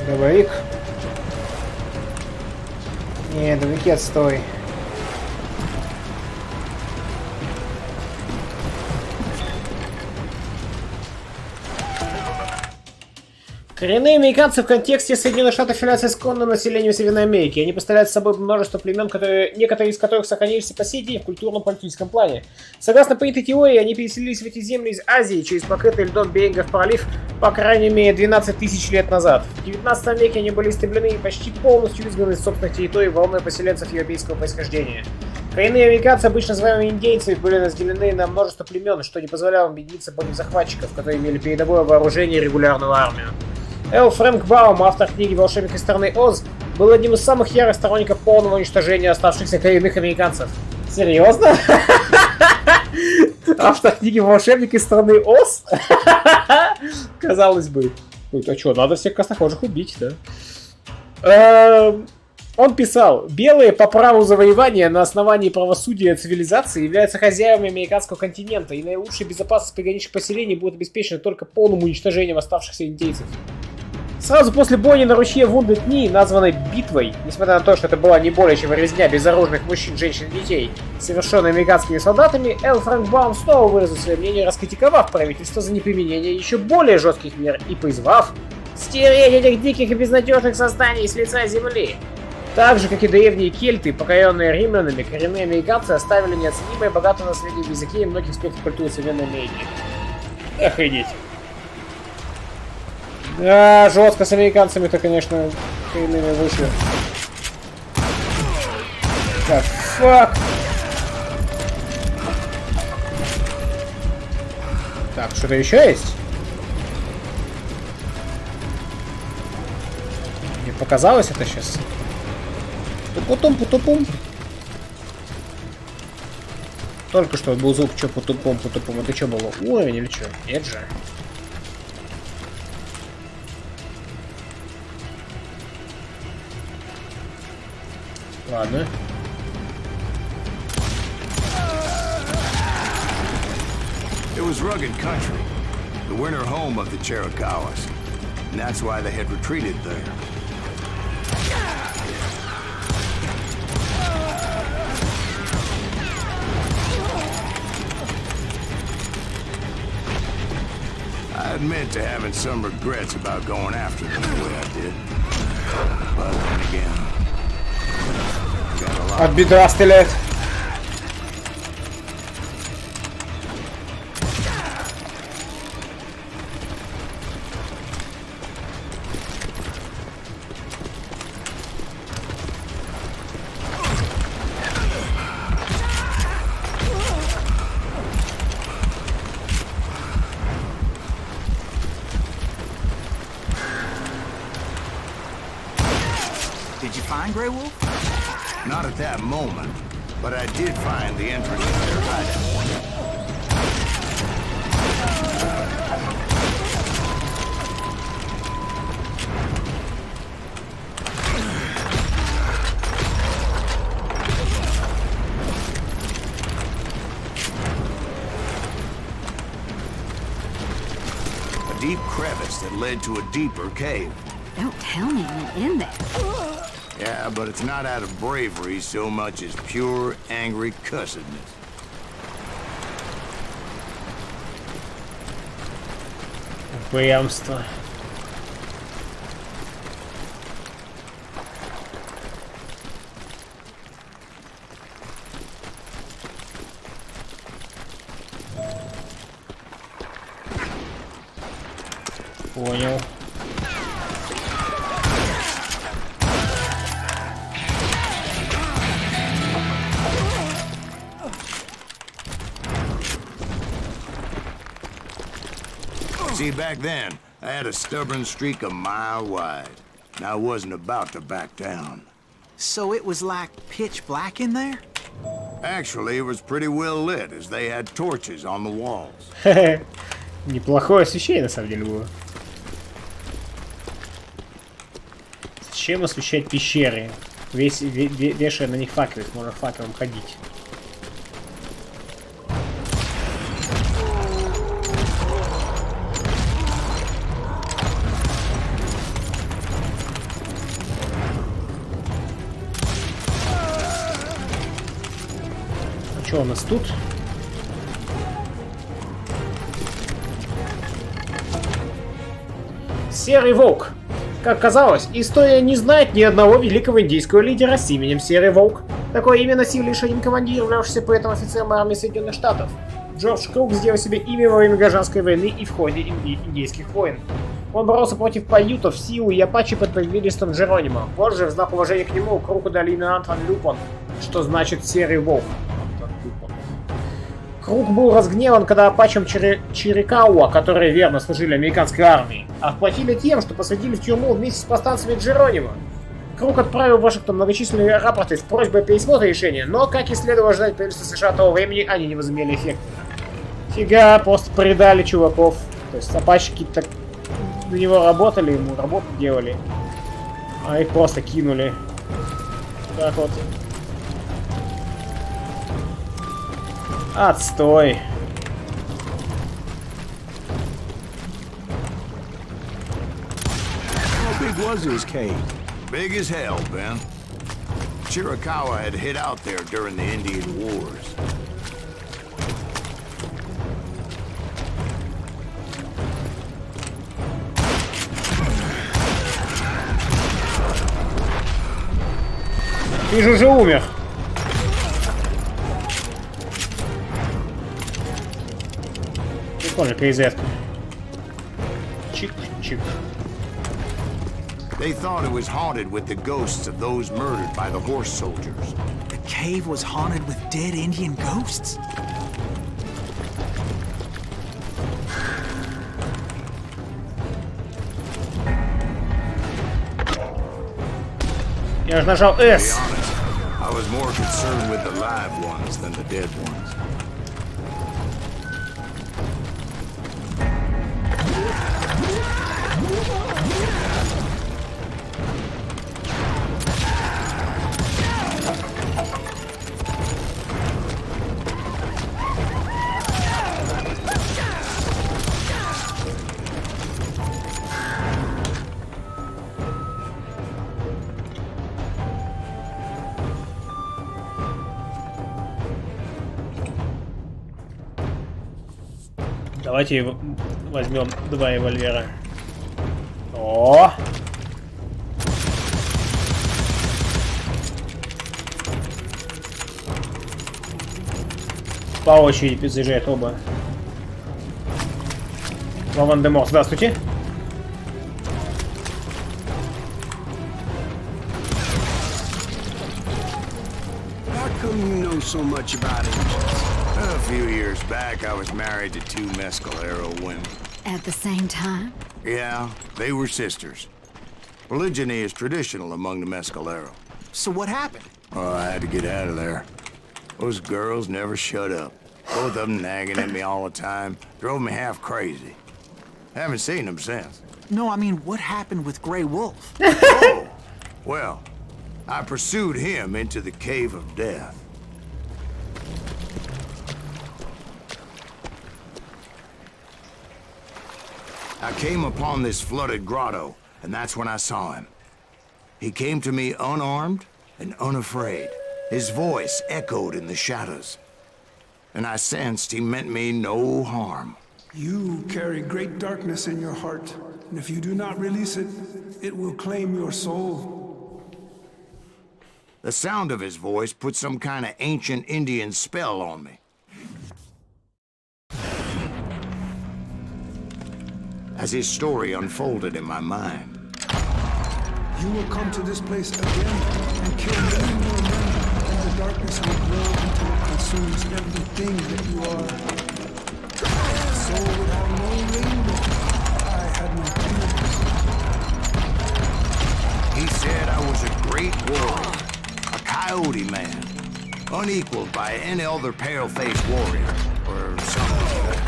Дробовик. Не, дробовики отстой. Коренные американцы в контексте Соединенных Штатов являются исконным населением Северной Америки. Они представляют собой множество племен, некоторые из которых сохранились и по сей день в культурно-политическом плане. Согласно принятой теории, они переселились в эти земли из Азии через покрытый льдом Берингов пролив по крайней мере 12 тысяч лет назад. В 19 веке они были истреблены и почти полностью изгнаны из собственных территорий волной поселенцев европейского происхождения. Коренные американцы, обычно называемые индейцы, были разделены на множество племен, что не позволяло им объединиться против захватчиков, которые имели передовое вооружение и регулярную армию. Эл Фрэнк Баум, автор книги «Волшебник из страны Оз», был одним из самых ярых сторонников полного уничтожения оставшихся коренных американцев. Серьезно? Автор книги «Волшебник из страны Оз»? Казалось бы. А что, надо всех краснокожих убить, да? Он писал: белые по праву завоевания на основании правосудия цивилизации являются хозяевами американского континента, и наилучшая безопасность приграничных поселений будет обеспечена только полным уничтожением оставшихся индейцев. Сразу после бойни на ручье Вунды Дни, названной битвой, несмотря на то, что это была не более чем резня безоружных мужчин, женщин и детей, совершенная американскими солдатами, Эл Фрэнк Баум снова выразил свое мнение, раскритиковав правительство за неприменение еще более жестких мер и призвав стереть этих диких и безнадежных созданий с лица земли. Так же, как и древние кельты, покоренные римлянами, коренные американцы оставили неоценимое богатое наследие в языке и многих аспектах культуры Северной Америки. Охренеть. Да, жестко с американцами-то, конечно, коренными вышли. Так, фак. Так, что-то еще есть? Мне показалось это сейчас. Путупум. Только что был звук, что путупум. Это что было? Уровень или что? Нет же. Ладно. was rugged country, the winter home of the Chiricahuas, and that's why they had retreated there. I admit to having some regrets about going after them the way I did. But then again, I got a lot От бедра стреляет. Did you find Grey Wolf? Not at that moment, but I did find the entrance to their hideout. A deep crevice that led to a deeper cave. Don't tell me I went in there. Yeah, but it's not out of bravery so much as pure, angry cussedness. Упрямство. Понял. See, back then, I had a stubborn streak a mile wide, and I wasn't about to back down. So it was like pitch black in there? Actually, it was pretty well lit, as they had torches on the walls. Неплохое освещение на самом деле было. Зачем освещать пещеры? Вешая на них факелы, можно факелом ходить. А что у нас тут? Серый волк. Как казалось, история не знает ни одного великого индейского лидера с именем Серый Волк. Такое имя носил лишь один командир, являвшийся при этом офицером армии Соединенных Штатов. Джордж Крук сделал себе имя во время гражданской войны и в ходе индейских войн. Он боролся против паютов, Сиу и Апачи под предводительством Джеронима. Позже, в знак уважения к нему, Круку дали имя Антон Люпон, что значит Серый Волк. Крук был разгневан, когда апачам Чирикауа, которые верно служили американской армии, отплатили тем, что посадили в тюрьму вместе с повстанцами Джеронима. Крук отправил в Вашингтон многочисленные рапорты с просьбой о пересмотре решения, но, как и следовало ожидать правительства США того времени, они не возымели эффекта. Фига, просто предали чуваков. То есть апачки так на него работали, ему работу делали, а их просто кинули. Так вот. Отстой. How big was his cave? Big as hell, Ben. Chiricahua had hid out there during the Indian Wars. Ты же уже умер. Прикольно, кейзетка. Чик-чик. They thought it was haunted with the ghosts of those murdered by the horse soldiers. The cave was haunted with dead Indian ghosts? Я же нажал To be S. honest, I was more concerned with the live ones than the dead ones. Давайте возьмем 2 револьвера. О! По очереди подъезжают оба. Ван-де-Мор, здравствуйте. How come you know so much about engines? A few years back, I was married to 2 Mescalero women. At the same time? Yeah, they were sisters. Polygyny is traditional among the Mescalero. So what happened? Oh, I had to get out of there. Those girls never shut up. Both of them nagging at me all the time. Drove me half crazy. Haven't seen them since. No, I mean, what happened with Grey Wolf? Oh! Well, I pursued him into the Cave of Death. I came upon this flooded grotto, and that's when I saw him. He came to me unarmed and unafraid. His voice echoed in the shadows. And I sensed he meant me no harm. You carry great darkness in your heart, and if you do not release it, it will claim your soul. The sound of his voice put some kind of ancient Indian spell on me. As his story unfolded in my mind, You will come to this place again and kill many more men, and the darkness will grow until it consumes everything that you are. The soul would have no rainbow. I had no tears. he said I was a great warrior, a coyote man, unequaled by any other pale-faced warrior, or something like that.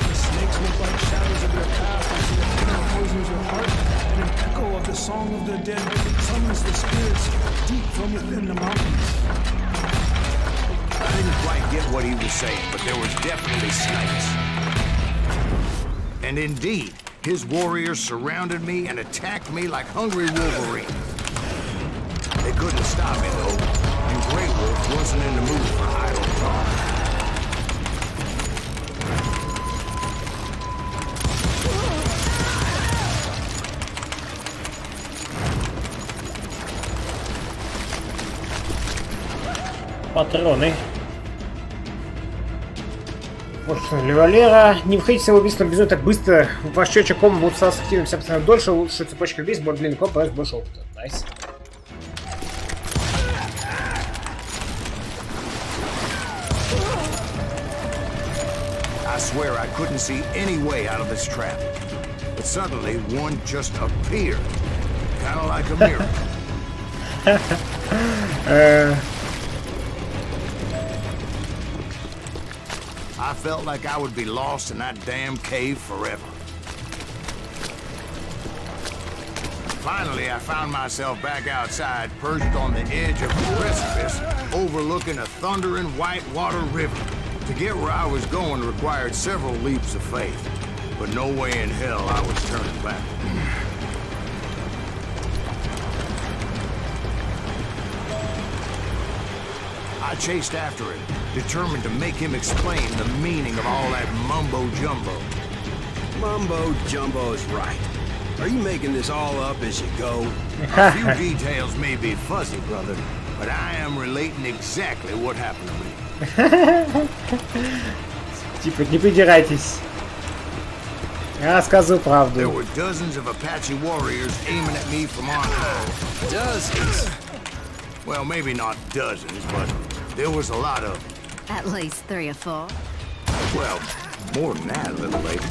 The snakes look like shadows of your past until the venom poisons your heart, and an echo of the song of the dead summons the spirits deep from within the mountains. I didn't quite get what he was saying, but there was definitely snakes. And indeed, his warriors surrounded me and attacked me like hungry wolverines. They couldn't stop me, though, and Grey Wolf wasn't in the mood for idle talk. Патроны. Вот револьвера. Не входите в убийство безумно так быстро. Ваш счетчик кома будет становиться активным 50% дольше. Лучше цепочка убийств, более длинный ком, появится больше опыта. Найс. I swear I couldn't see any way out of this trap. But suddenly, one just appeared. Kind of like a miracle. I felt like I would be lost in that damn cave forever. Finally, I found myself back outside, perched on the edge of a precipice, overlooking a thundering whitewater river. To get where I was going required several leaps of faith, but no way in hell I was turning back. I chased after him, determined to make him explain the meaning of all that mumbo-jumbo. Mumbo-jumbo is right. Are you making this all up as you go? A few details may be fuzzy, brother, but I am relating exactly what happened to me. Типа, не придирайтесь. Я рассказываю There правду. were dozens of Apache warriors aiming at me from on high. Dozens. Well, maybe not dozens, but there was a lot of them. At least 3 or 4. Well, more than that, little lady.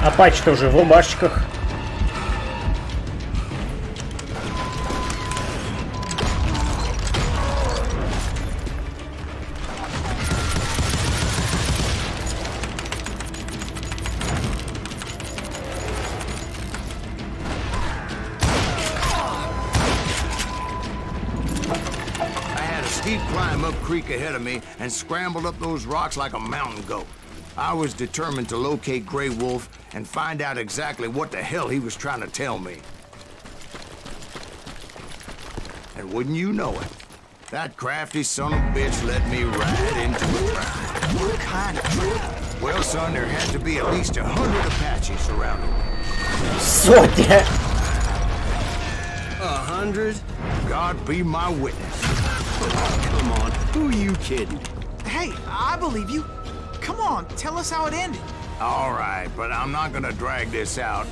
Апачи тоже в рубашечках. I had a steep climb up creek ahead of me and scrambled up those rocks like a mountain goat. I was determined to locate Grey Wolf and find out exactly what the hell he was trying to tell me. And wouldn't you know it, that crafty son of a bitch led me right into a trap. What kind of trap? Well, son, there had to be at least 100 Apaches surrounding me. Сотня! 100? God be my witness. Come on, who are you kidding? Hey, I believe you. Come on, tell us how it ended. All right, but I'm not gonna drag this out.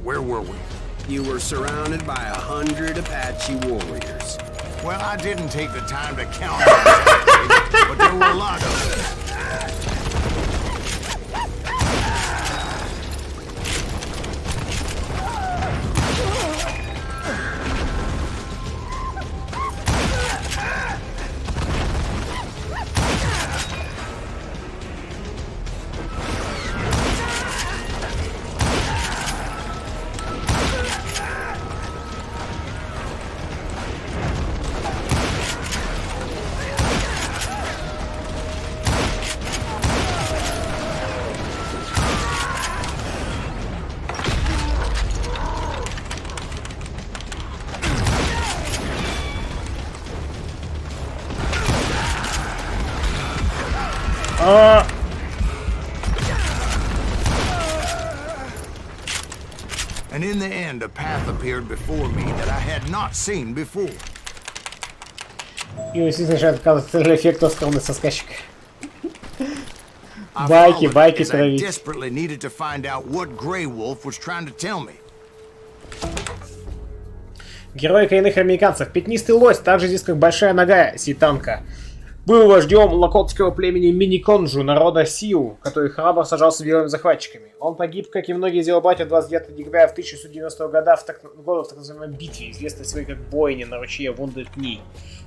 Where were we? You were surrounded by 100 Apache warriors. Well, I didn't take the time to count them exactly, but there were a lot of them. And in the end, a path appeared before me that I had not seen before. И здесь начинает оказываться эффект оскорбленного соскачка. I Байки, followed байки as I травить. desperately needed to find out what Grey Wolf was trying to tell me. Герой коренных американцев. Пятнистый лось, также известный как Большая Нога Ситанка, был вождем локотского племени Миниконджу народа Сиу, который храбро сражался с белыми захватчиками. Он погиб, как и многие из его братьев, 29 декабря в 1990 года в так называемой битве, известной своей как бойне на ручье Вундеркни.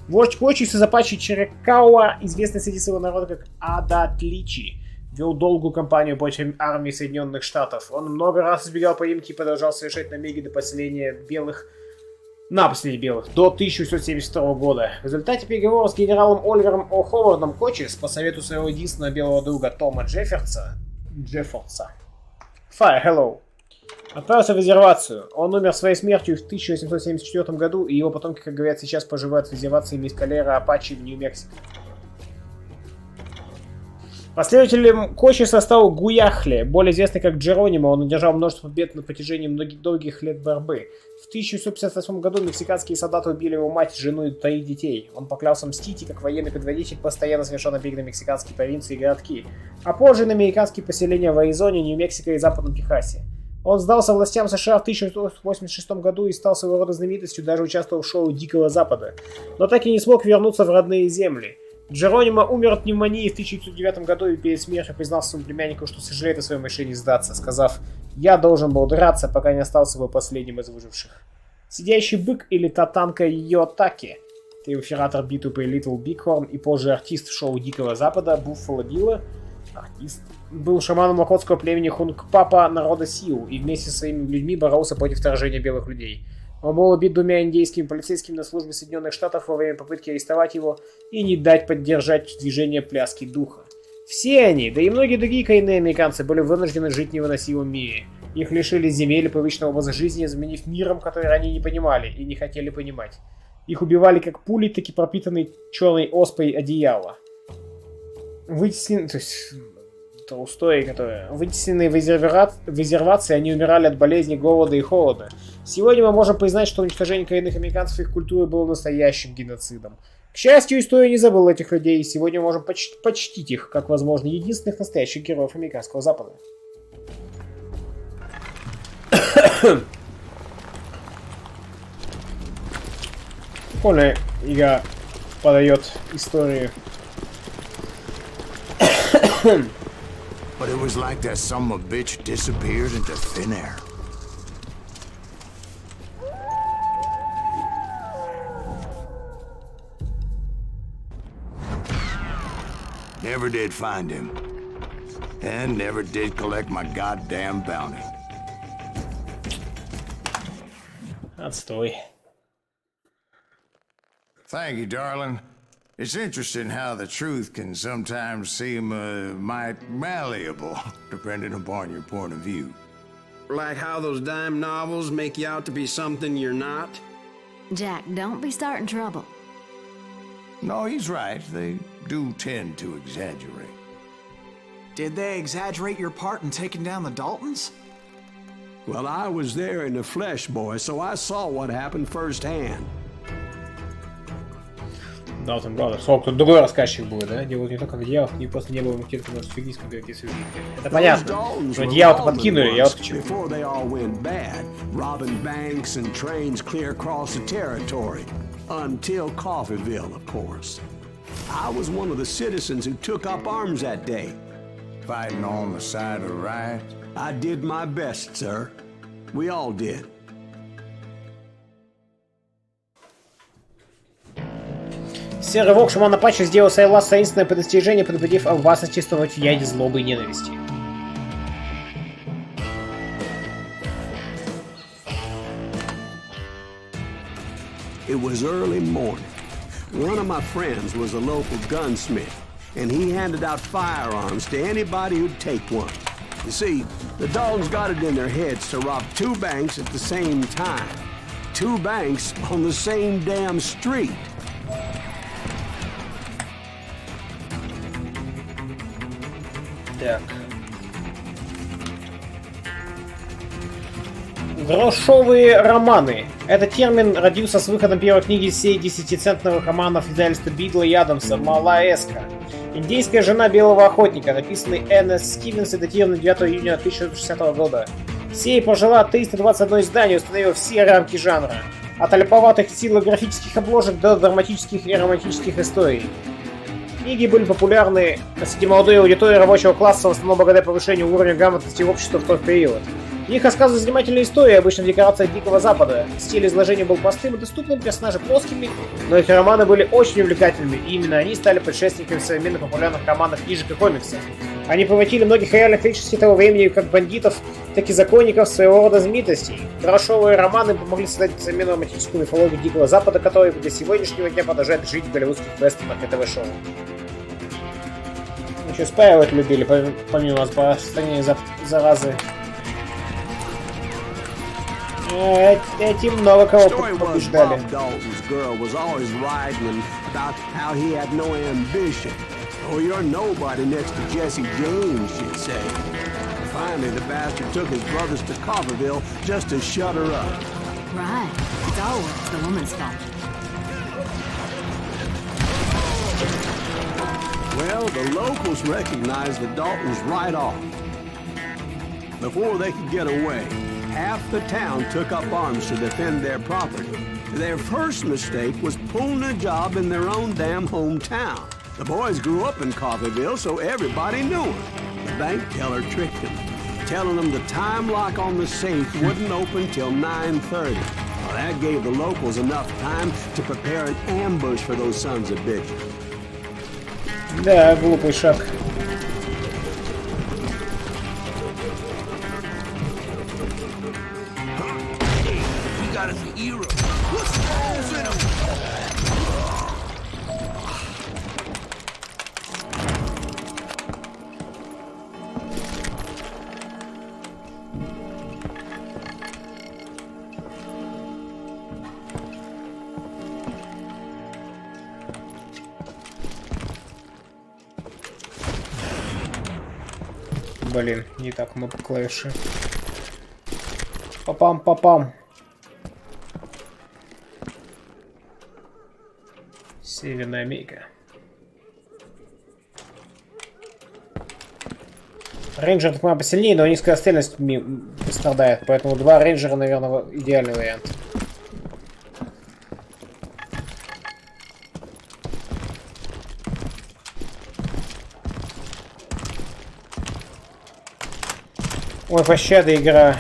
Вождь Кочис из Апачи Черекауа, известный среди своего народа как Адатличи, вел долгую кампанию против армии Соединенных Штатов. Он много раз избегал поимки и продолжал совершать набеги до поселения белых до 1872 года. В результате переговоров с генералом Оливером О'Ховардом Кочис по совету своего единственного белого друга Тома Джеффордса отправился в резервацию. Он умер своей смертью в 1874 году, и его потомки, как говорят, сейчас проживают в резервации Мискалера Апачи в Нью-Мексико. Последователем Кочиса стал Гуяхле, более известный как Джеронимо. Он одержал множество побед на протяжении многих долгих лет борьбы. В 1958 году мексиканские солдаты убили его мать, жену и 3 детей. Он поклялся мстить и как военный предводитель постоянно совершал набеги на мексиканские провинции и городки, а позже на американские поселения в Аризоне, Нью-Мексико и Западном Техасе. Он сдался властям США в 1986 году и стал своего рода знаменитостью, даже участвовал в шоу Дикого Запада, но так и не смог вернуться в родные земли. Джеронимо умер от пневмонии в 1909 году и перед смертью признал своему племяннику, что сожалеет о своем решении сдаться, сказав: «Я должен был драться, пока не остался бы последним из выживших». Сидящий бык или Татанка Йотаки, триумфиратор битвы при Литл Бигхорн и позже артист шоу Дикого Запада Буффало Билла, был шаманом локотского племени Хунгпапа народа Сиу и вместе со своими людьми боролся против вторжения белых людей. Он был убит 2 индейскими полицейскими на службе Соединенных Штатов во время попытки арестовать его и не дать поддержать движение пляски духа. Все они, да и многие другие коренные американцы, были вынуждены жить в невыносимом мире. Их лишили земель и привычного образа жизни, заменив миром, который они не понимали и не хотели понимать. Их убивали как пули, так и пропитанные черной оспой одеяла. Вытесненные в резервации, они умирали от болезней, голода и холода. Сегодня мы можем признать, что уничтожение коренных американцев и их культуры было настоящим геноцидом. К счастью, история не забыла этих людей, и сегодня мы можем почтить их, как, возможно, единственных настоящих героев американского Запада. Прикольная игра подает историю. But it was like that son of a bitch disappeared into thin air. Never did find him. And never did collect my goddamn bounty. Отстой. Thank you, darling. It's interesting how the truth can sometimes seem might malleable, depending upon your point of view. Like how those dime novels make you out to be something you're not? Jack, don't be starting trouble. No, he's right. They do tend to exaggerate. Did they exaggerate your part in taking down the Daltons? Well, I was there in the flesh, boy, so I saw what happened firsthand. Да, там правда. Сколько тут другой рассказчик будет, да? Дело не только в дьяволах, не просто не было мутировки, но с фигни смотрели, какие связи. Это понятно. Что дьявол-то подкинули, я вот к чему. Before they all went bad, robbing banks and trains clear across the territory. Until Coffeeville, of course. I was one of the citizens who took up arms that day. Fighting on the side of right? I did my best, sir. We all did. Серый волк Шамана Патча сделал Сайлас таинственное предостережение, предупредив об опасности стонуть в яде злобы и ненависти. It was early morning. One of my friends was a local gunsmith, and he handed out firearms to anybody who'd take one. You see, the Daltons got it in their heads to rob 2 banks at the same time. 2 banks on the same damn street. Так. Грошовые романы. Этот термин родился с выходом первой книги серии 10-центных романов издательства Бидла и Адамса «Малаэска». Индейская жена белого охотника, написанный Н.С. Стивенс и датированный 9 июня 1960 года. Серия прожила 321 издание, установив все рамки жанра. От альповатых стилографических обложек до драматических и романтических историй. Книги были популярны среди молодой аудитории рабочего класса, в основном благодаря повышению уровня грамотности общества в тот период. В них рассказывают занимательные истории, обычно декорация Дикого Запада. Стиль изложения был простым и доступным, персонажи плоскими, но их романы были очень увлекательными, и именно они стали предшественниками современных популярных романов, книжек и комиксов. Они превратили многих реальных личностей того времени, как бандитов, так и законников, в своего рода знаменитостей. Грошовые романы помогли создать современную романтическую мифологию Дикого Запада, которая до сегодняшнего дня продолжает жить в голливудских вестернах и ТВ-шоу. Еще спаивать любили, помимо распространения заразы. Эти много кого побеждали. Oh, you're nobody next to Jesse James, she'd say. Finally, the bastard took his brothers to Coffeeville just to shut her up. Right. It's always the woman's fault. Well, the locals recognized the Daltons right off. Before they could get away, half the town took up arms to defend their property. Their first mistake was pulling a job in their own damn hometown. The boys grew up in Coffeeville, so everybody knew them. The bank teller tricked them, telling them the time lock on the safe wouldn't open till 9:30. Well, that gave the locals enough time to prepare an ambush for those sons of bitches. Да, глупый шаг. We got us a hero. What's the balls in him? Блин, не так много клавиши. Папам. Северная Америка. Рейнджер, так понимаю, посильнее, но низкая скорострельность страдает. Поэтому 2 рейнджера, наверное, идеальный вариант. Ой, пощада, игра.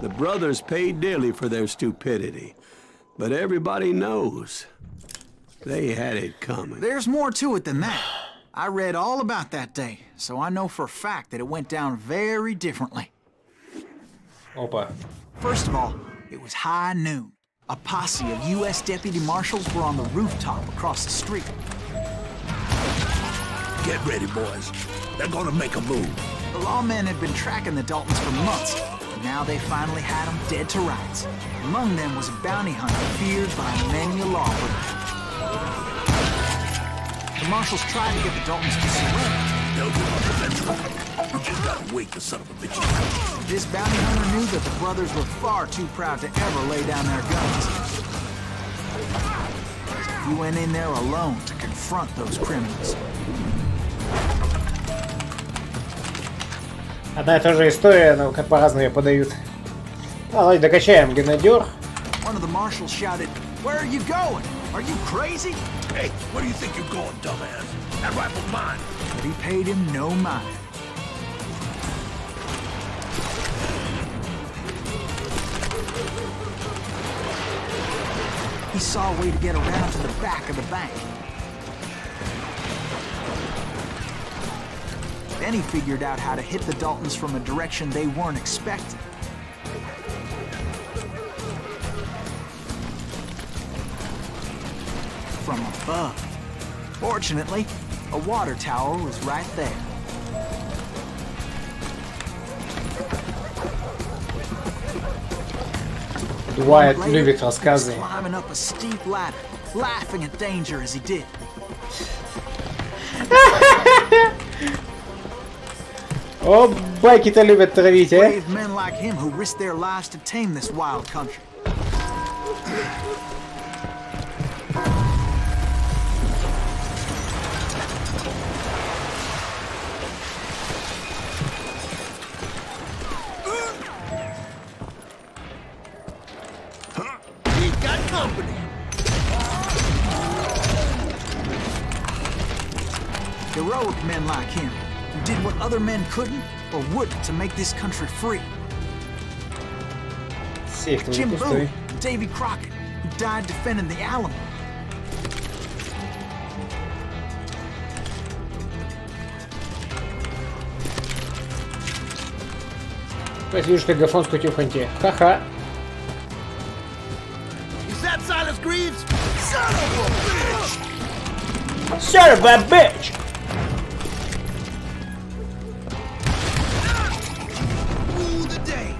The brothers paid dearly for their stupidity. But everybody knows they had it coming. There's more to it than that. I read all about that day, so I know for a fact that it went down very differently. Опа. First of all, it was high noon. A posse of U.S. deputy marshals were on the rooftop across the street. Get ready, boys. They're gonna make a move. The lawmen had been tracking the Daltons for months, and now they finally had them dead to rights. Among them was a bounty hunter feared by many a lawbreaker. The marshals tried to get the Daltons to surrender. They'll do it eventually. We just gotta wait the son of a bitch. This bounty hunter knew that the brothers were far too proud to ever lay down their guns. He went in there alone to confront those criminals. Одна и та же история, но как по-разному ее подают. Давайте докачаем генадер. One of the marshals shouted, "Where are you going? Are you crazy?" Hey, where do you think you're going, dumbass? That rifle's mine. But he paid him no mind. He saw a way to get around to the back of the bank. Then he figured out how to hit the Daltons from a direction they weren't expecting. From above. Fortunately, a water tower was right there. Дуайт любит рассказы. Climbing up a steep ladder, laughing at danger as he did. О, байки-то любят травить, а? Brave men like him who risked their lives to tame this wild country. We've got company. Heroic men like him, who did what other men couldn't or wouldn't to make this country free. Сейф Jim не Boone пустой. and Davy Crockett, who died defending the Alamo. Опять вижу, как гафонскую тюфанти. Ха-ха. Is that Silas Greaves? Son of a bitch! Son of a bitch! Rule the day.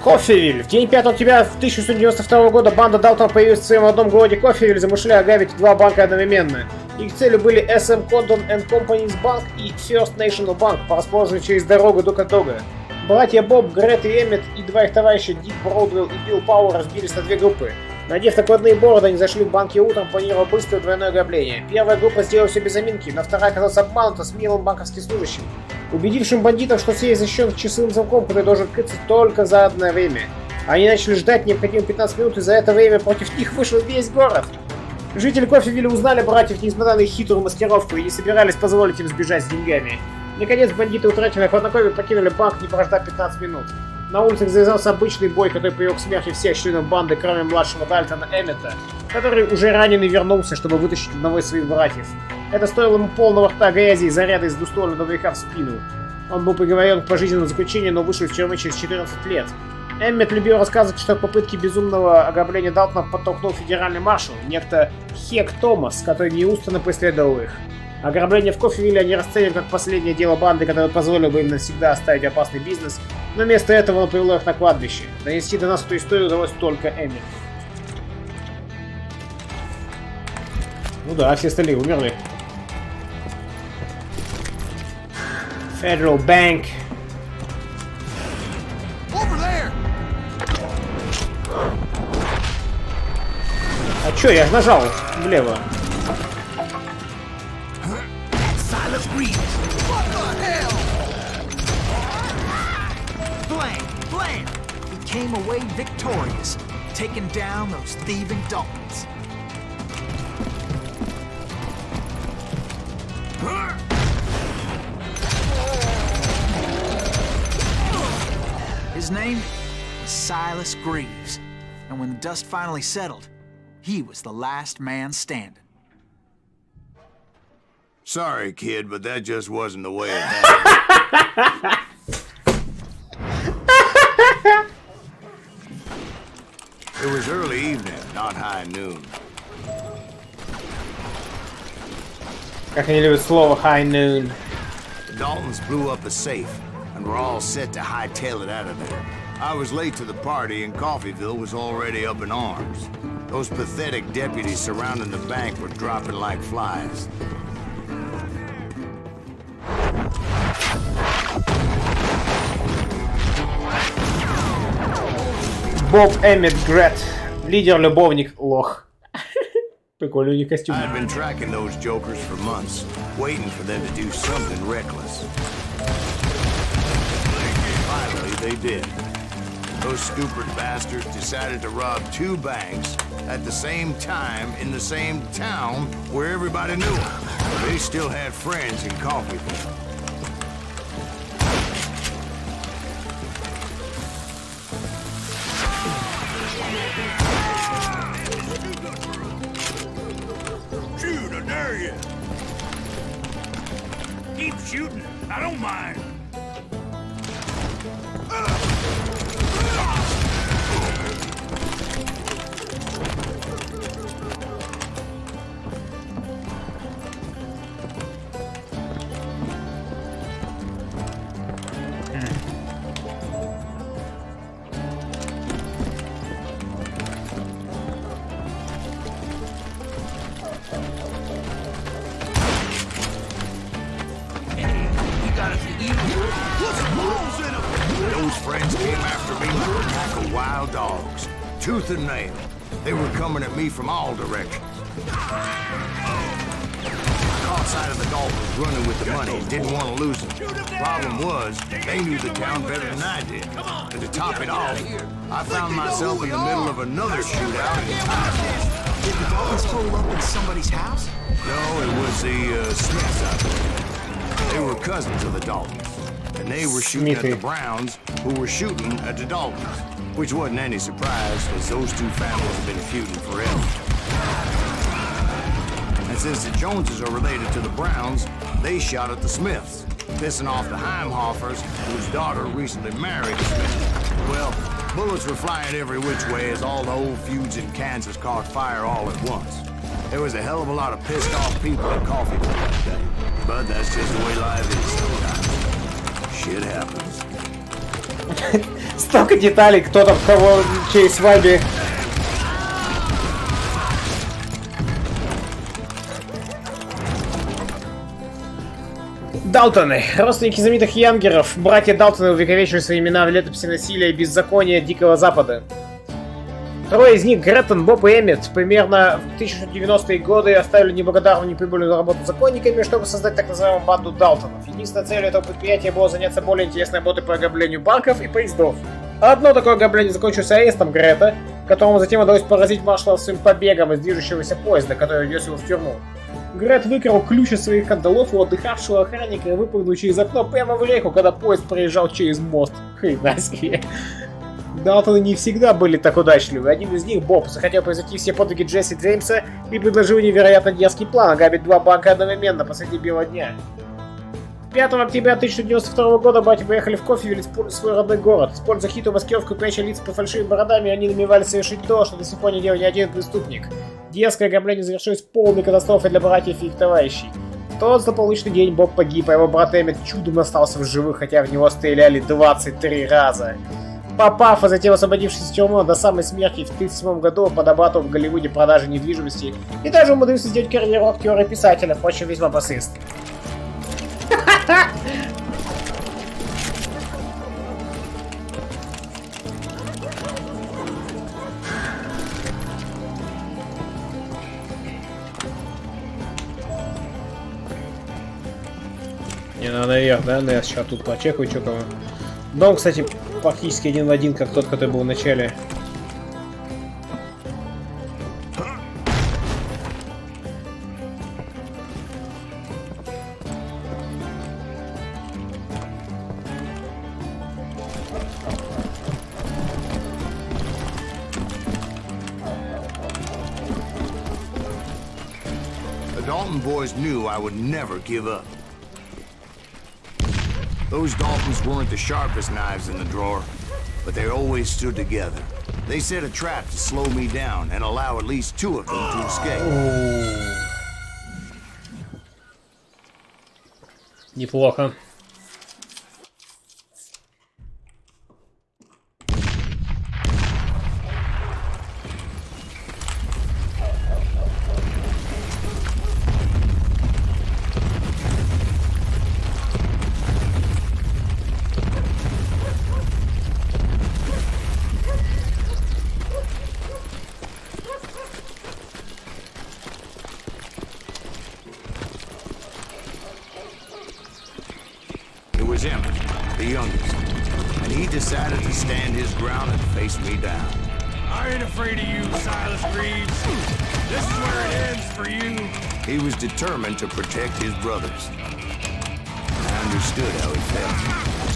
Кофевиль. В день 5 октября 1692 года банда Далтон появилась в своем родном городе Кофевиль, замышляя ограбить два банка одновременно. Их целью были SM Condon Company's Bank и First National Bank, расположенные через дорогу друг от друга. Братья Боб, Грет и Эммет и два их товарища Дик Броудвелл и Билл Пауэр разбились на две группы. Надев накладные бороды, они зашли в банки утром, планируя быстрое двойное ограбление. Первая группа сделала все без заминки, но вторая оказалась обманута с милым банковским служащим, убедившим бандитов, что сейф защищен часовым замком, который должен открыться только за одно время. Они начали ждать необходимые 15 минут, и за это время против них вышел весь город. Жители Кофевилля узнали братьев, несмотря на их хитрую маскировку, и не собирались позволить им сбежать с деньгами. Наконец, бандиты, утратив хладнокровие, покинули банк, не прождав 15 минут. На улицах завязался обычный бой, который привел к смерти всех членов банды, кроме младшего Дальтона Эммета, который уже раненый вернулся, чтобы вытащить одного из своих братьев. Это стоило ему полного рта грязи и заряда из двуствольного дробовика в спину. Он был приговорен к пожизненному заключению, но вышел из тюрьмы через 14 лет. Эммет любил рассказывать, что к попытке безумного ограбления Далтона подтолкнул федеральный маршал, некто Хек Томас, который неустанно преследовал их. Ограбление в Кофевилле они расценивают как последнее дело банды, которое позволило бы им навсегда оставить опасный бизнес, но вместо этого он привел их на кладбище. Донести до нас эту историю удалось только Эммету. Ну да, все остальные умерли. Federal Bank. Over there! А чё, я ж нажал влево. came away victorious, taking down those thieving Daltons. His name was Silas Greaves, and when the dust finally settled, he was the last man standing. Sorry, kid, but that just wasn't the way it happened. It was early evening, not high noon. Как они любят слово high noon. The Daltons blew up a safe, and were all set to hightail it out of there. I was late to the party, and Coffeyville was already up in arms. Those pathetic deputies surrounding the bank were dropping like flies. Боб Эммет Грет. Лидер-любовник лох. Прикольный у них костюм. I'd been tracking those jokers for months, waiting for them to do something reckless. Finally, they did. Those stupid bastards decided to rob 2 banks at the same time in the same town where everybody knew them. They still had friends in Coffeyville. Shoot, I dare you. Keep shooting. I don't mind. Those friends came after me like a pack of wild dogs, tooth and nail. They were coming at me from all directions. I caught sight of the Daltons running with the money and didn't want to lose them. Problem was, they knew the town better than I did. And to top it off, I found myself in the middle of another shootout in time. Did the Daltons hole up in somebody's house? No, it was the Smiths out there. They were cousins of the Daltons. And they were shooting at the Browns, who were shooting at the Daltons. Which wasn't any surprise, because those two families have been feuding forever. And since the Joneses are related to the Browns, they shot at the Smiths, pissing off the Heimhoffers, whose daughter recently married a Smith. Well, bullets were flying every which way as all the old feuds in Kansas caught fire all at once. There was a hell of a lot of pissed off people at Coffeyville that day. But that's just the way life is sometimes. Shit happens. Столько деталей, кто там кого, чьей свадьбе. Далтоны. Родственники знаменитых янгеров. Братья Далтоны увековечили свои имена в летописи насилия и беззакония Дикого Запада. Трое из них, Греттон, Боб и Эммет, примерно в 1690-е годы оставили неблагодарную неприбыльную работу законниками, чтобы создать так называемую банду Далтонов. Единственной целью этого предприятия было заняться более интересной работой по ограблению банков и поездов. Одно такое ограбление закончилось арестом Гретта, которому затем удалось поразить маршала своим побегом из движущегося поезда, который вез его в тюрьму. Грет выкрал ключ из своих кандалов у отдыхавшего охранника и выпрыгнул через окно прямо в реку, когда поезд проезжал через мост. Хрена себе. Далтоны не всегда были так удачливы. Один из них, Боб, захотел превзойти все подвиги Джесси Джеймса и предложил невероятно дерзкий план ограбить 2 банка одновременно посреди бела дня. 5 октября 1992 года братья поехали в Кофевиль, свой родной город. Используя хитрую маскировку, пряча лица под фальшивыми бородами, они намеревались совершить то, что до сих пор не делал ни один преступник. Дерзкое ограбление завершилось полной катастрофой для братьев и их товарищей. В тот злополучный день Боб погиб, а его брат Эммет чудом остался в живых, хотя в него стреляли 23 раза. Попав, а затем освободившись из тюрьмы до самой смерти в 1937 году, подрабатывал в Голливуде продажи недвижимости и даже умудрился сделать карьеру актера и писателя, впрочем, весьма посредственно. Не, надо наверх, да? Но я сейчас тут почекаю, что кого. Дом, кстати, практически один в один, как тот, который был в начале. The Dalton boys knew I would never give up. Those Daltons weren't the sharpest knives in the drawer, but they always stood together. They set a trap to slow me down and allow at least two of them to escape. Неплохо. It was Emmett, the youngest, and he decided to stand his ground and face me down. I ain't afraid of you, Silas Reeves. This is where it ends for you. He was determined to protect his brothers. I understood how he felt.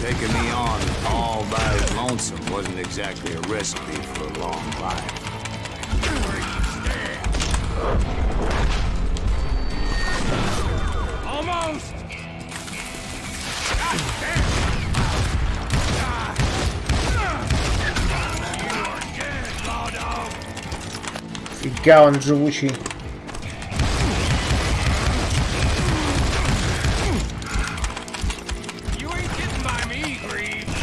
Taking me on all by his lonesome wasn't exactly a recipe for a long life. Almost! Фига он живучий. You ain't getting by me, Greaves.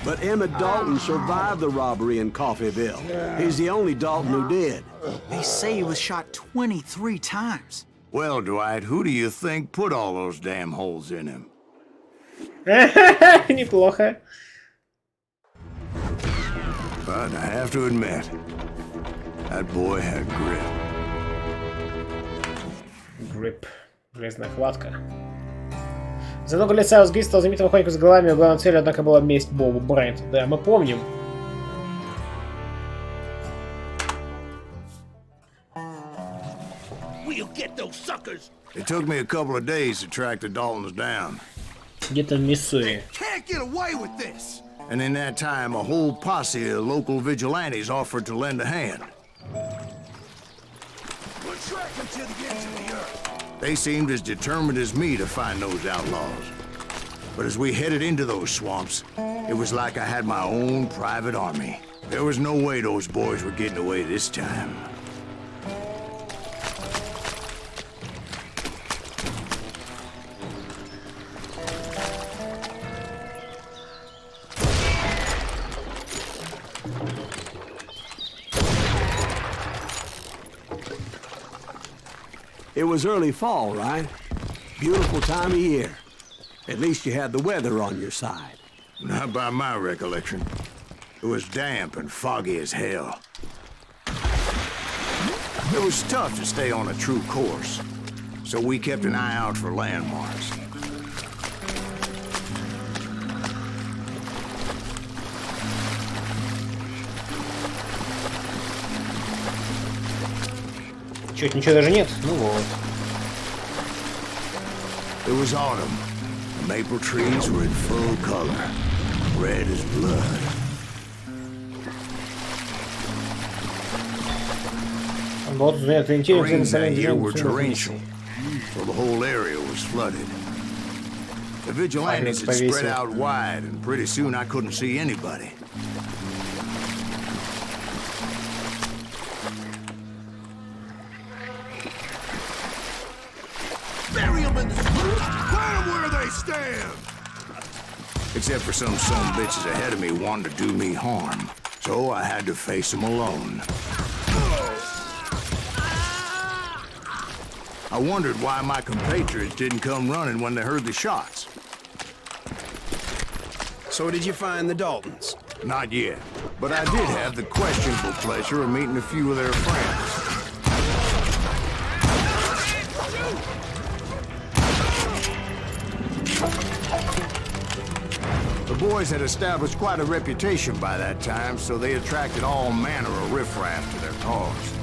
But Emmett Dalton survived the robbery in Coffeyville. He's the only Dalton who did. They say he was shot 23 times. Well, Dwight, who do you think put all those damn holes in him? Неплохо. But I have to admit, that boy had grit. Грип. Железная хватка. За много лет Сайлас Грин стал знаменитым охотником с головами, но главной целью, однако, была месть Бобу Брайанту. Да, мы помним. We'll get those suckers. It took me a couple of days to track the Daltons down. Где-то в Миссури. Can't get away with this! And in that time, a whole posse of local vigilantes offered to lend a hand. We'll track him till the ends of the earth. They seemed as determined as me to find those outlaws. But as we headed into those swamps, it was like I had my own private army. There was no way those boys were getting away this time. It was early fall, right? Beautiful time of year. At least you had the weather on your side. Not by my recollection. It was damp and foggy as hell. It was tough to stay on a true course, so we kept an eye out for landmarks. Чё, ничего даже нет? Ну вот. It was autumn. The maple trees were in full color, red as blood. Вот, это The rains that year were torrential, so the whole area was flooded. The vigilantes had spread out wide, and pretty soon I couldn't see anybody. Bury them in the street! Put them where they stand! Except for some bitches ahead of me wanting to do me harm. So I had to face them alone. I wondered why my compatriots didn't come running when they heard the shots. So did you find the Daltons? Not yet, but I did have the questionable pleasure of meeting a few of their friends. The boys had established quite a reputation by that time, so they attracted all manner of riffraff to their cause.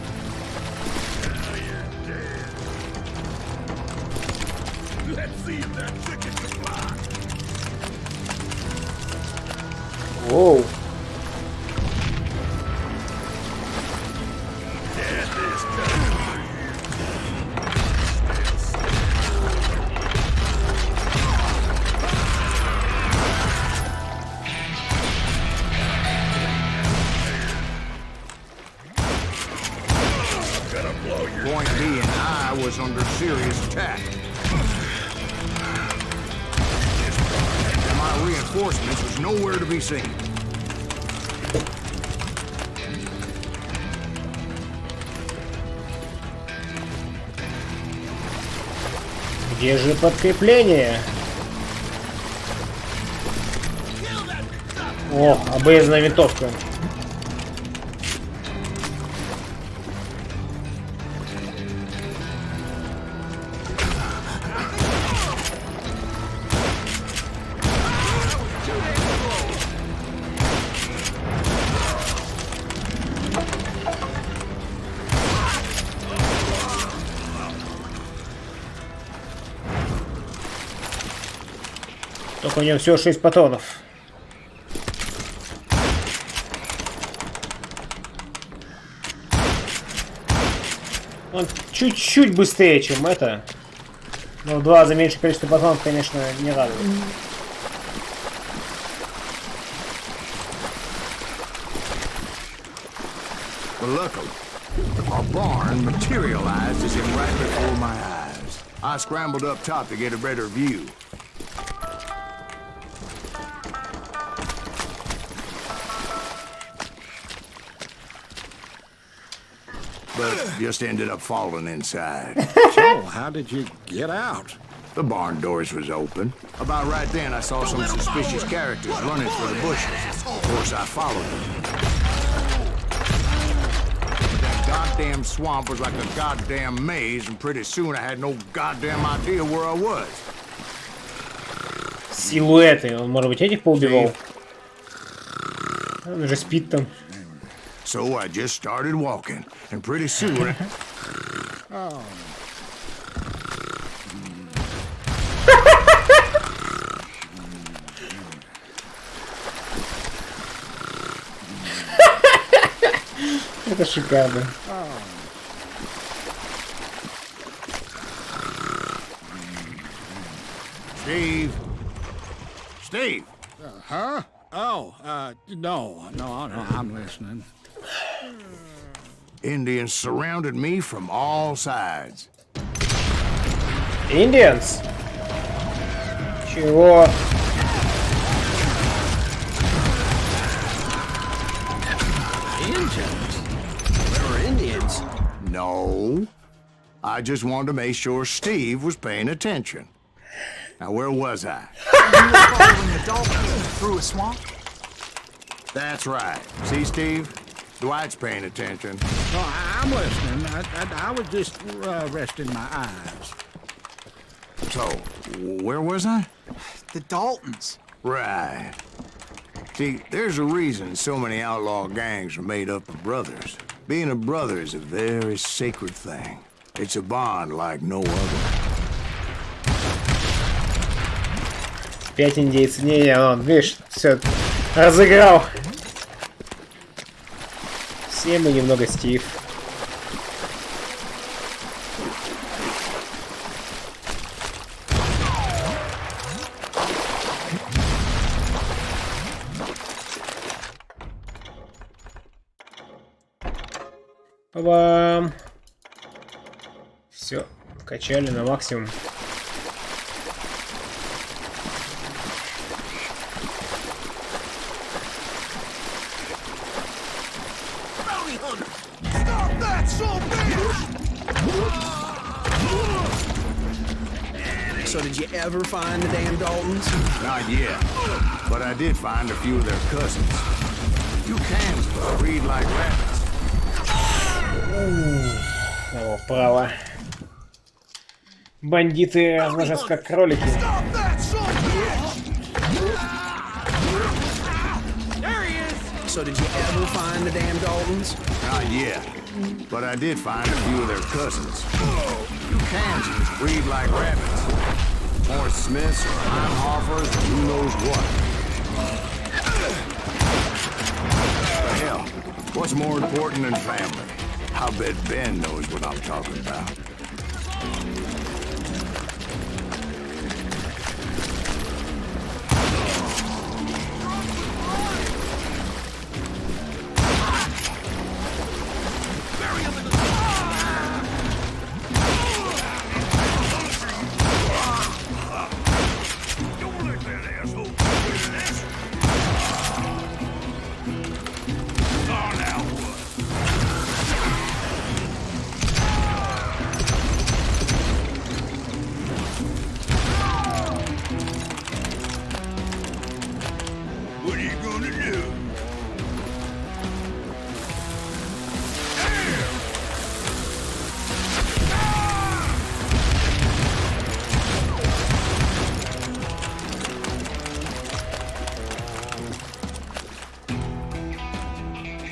Let's see if that chicken can fly. Whoa. Point B and I was under serious attack. And my reinforcements was nowhere to be seen. Где же подкрепление? О, обрезанная винтовка. Только у него всего 6 патронов. Он чуть-чуть быстрее, чем это. Но в 2 раза меньше количество патронов, конечно, не радует. But luckily, a barn materialized as if right before my eyes. I scrambled up top to get a better view. But just ended up falling inside. So, how did you get out? The barn doors was open. About right then, I saw some suspicious characters running for the bushes. Of course, I followed them. That goddamn swamp was like a goddamn maze, and pretty soon I had no goddamn idea where I was. Силуэты. Он, может быть, этих поубивал? Он уже спит там. So I just started walking, and pretty soon... Oh. Это шикарно. Steve? Steve? Huh? Oh, no, I'm listening. Indians surrounded me from all sides. Indians? Чего? Indians? No. I just wanted to make sure Steve was paying attention. Now, where was I? You were following the dolphin through a swamp? That's right. See, Steve? Dwight's paying attention. No, I'm listening. I was just resting my eyes. So, where was I? The Daltons. Right. See, there's a reason so many outlaw gangs are made up of brothers. Being a brother is a very sacred thing. It's a bond like no other. 5 индейцев. Не, он, видишь, все разыграл. Все мы немного Стив. Ба-бам. Все, качали на максимум. So did you ever find the damn Daltons? Not yet, but I did find a few of their cousins. You can breed like rabbits. О, право. Бандиты размножаются как кролики. So did you ever find the damn Daltons? Not yet. But I did find a few of their cousins. You Kansans breed like rabbits. Morris Smiths or Heimhoffers or who knows what. But hell, what's more important than family? I bet Ben knows what I'm talking about.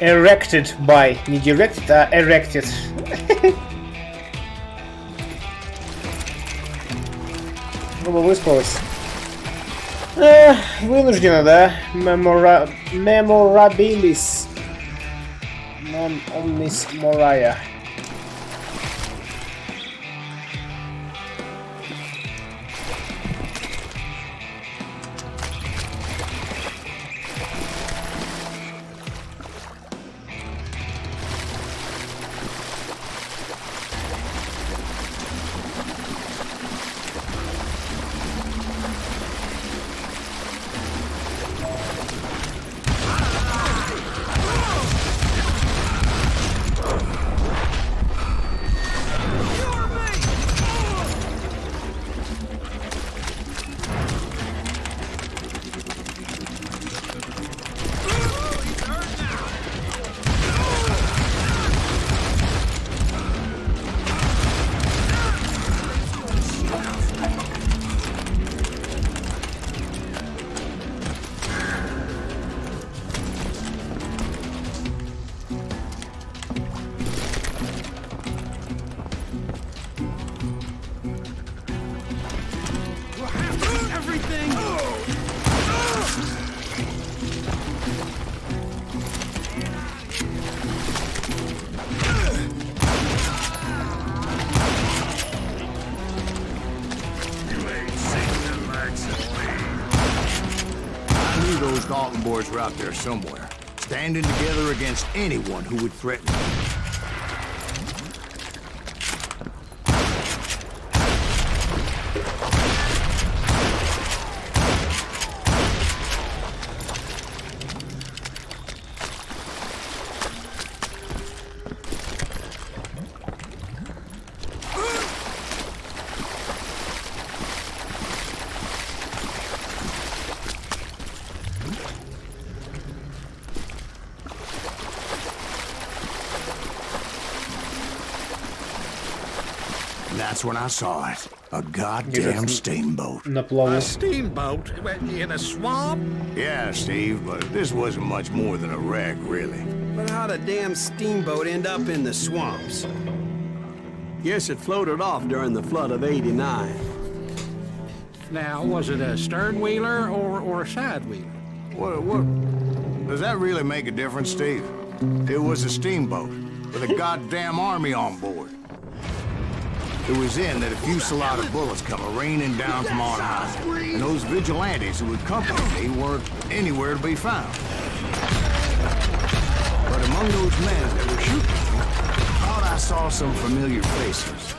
Erected by. Не directed, а erected. Грубо выспалась. Вынуждена, да? Memorabilis. Non omnis moria. Those Dalton boys were out there somewhere, standing together against anyone who would threaten them. That's when I saw it. A goddamn steamboat. A steamboat? In a swamp? Yeah, Steve, but this wasn't much more than a wreck, really. But how'd a damn steamboat end up in the swamps? Guess it floated off during the flood of '89. Now, was it a stern-wheeler or a side-wheeler? What? Does that really make a difference, Steve? It was a steamboat with a goddamn army on board. It was then that a fusillade of bullets come raining down from on high, and those vigilantes who accompanied me weren't anywhere to be found. But among those men that were shooting me, I thought I saw some familiar faces.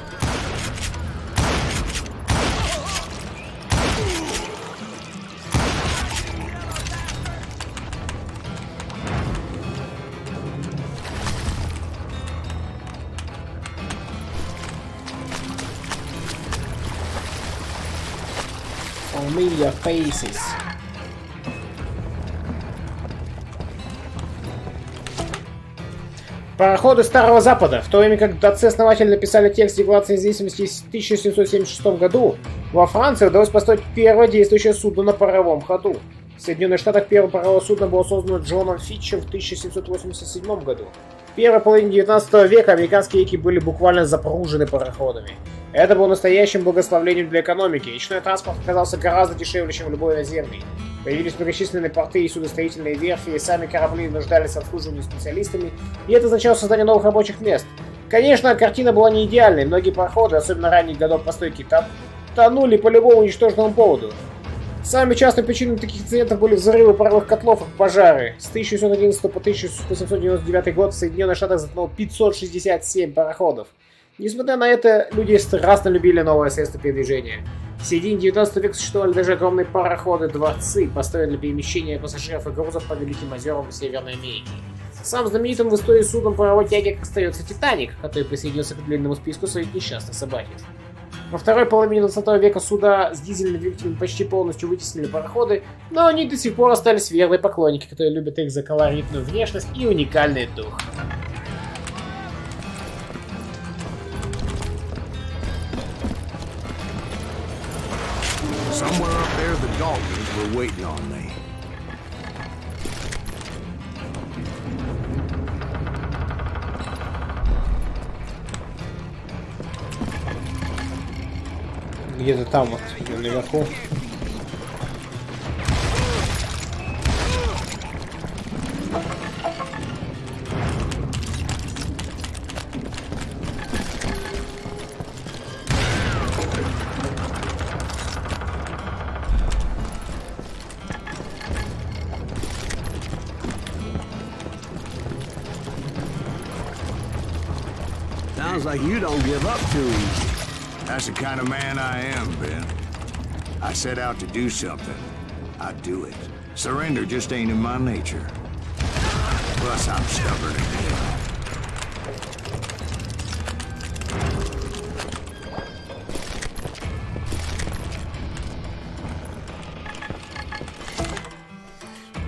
Familiar faces. Пароходы Старого Запада. В то время как отцы-основатели написали текст Декларации независимости в 1776 году, во Франции удалось построить первое действующее судно на паровом ходу. В Соединенных Штатах первое паровое судно было создано Джоном Фитчем в 1787 году. В первой половине 19 века американские реки были буквально запружены пароходами. Это было настоящим благословением для экономики. Речной транспорт оказался гораздо дешевле, чем любой наземный. Появились многочисленные порты и судостроительные верфи, и сами корабли нуждались в обслуживании специалистами, и это означало создание новых рабочих мест. Конечно, картина была не идеальной, многие пароходы, особенно ранних годов постройки, тонули по любому уничтоженному поводу. Самыми частыми причинами таких инцидентов были взрывы паровых котлов и пожары. С 1611 по 1899 год в Соединенных Штатах затонуло 567 пароходов. Несмотря на это, люди страстно любили новое средство передвижения. В середине 19 века существовали даже огромные пароходы-дворцы, построенные для перемещения пассажиров и грузов по Великим озерам Северной Америки. Самым знаменитым в истории судом паровой тяги остается «Титаник», который присоединился к длинному списку своих несчастных собратьев. Во второй половине 20 века суда с дизельными двигателями почти полностью вытеснили пароходы, но они до сих пор остались верные поклонники, которые любят их за колоритную внешность и уникальный дух. Somewhere up there, the Daltons were waiting on me. Где-то там вот, наверху. Sounds like you don't give up too easy. That's the kind of man I am, Ben. I set out to do something. I do it. Surrender just ain't in my nature. Plus, I'm stubborn as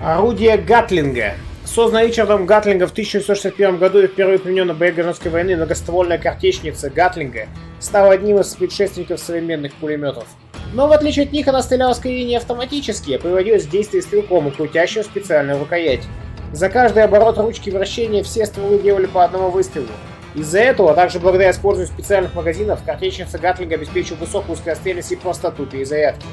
hell. Орудие Гатлинга. Созданная Ричардом Гатлингом в 1961 году и впервые применена в боях гражданской войны, многоствольная картечница Гатлинга стала одним из предшественников современных пулеметов. Но в отличие от них она стреляла скорее не автоматически, а приводилась в действие стрелком и крутящим специальную рукоять. За каждый оборот ручки вращения все стволы делали по одному выстрелу. Из-за этого, а также благодаря использованию специальных магазинов, картечница Гатлинга обеспечивала высокую скорострельность и простоту перезарядки.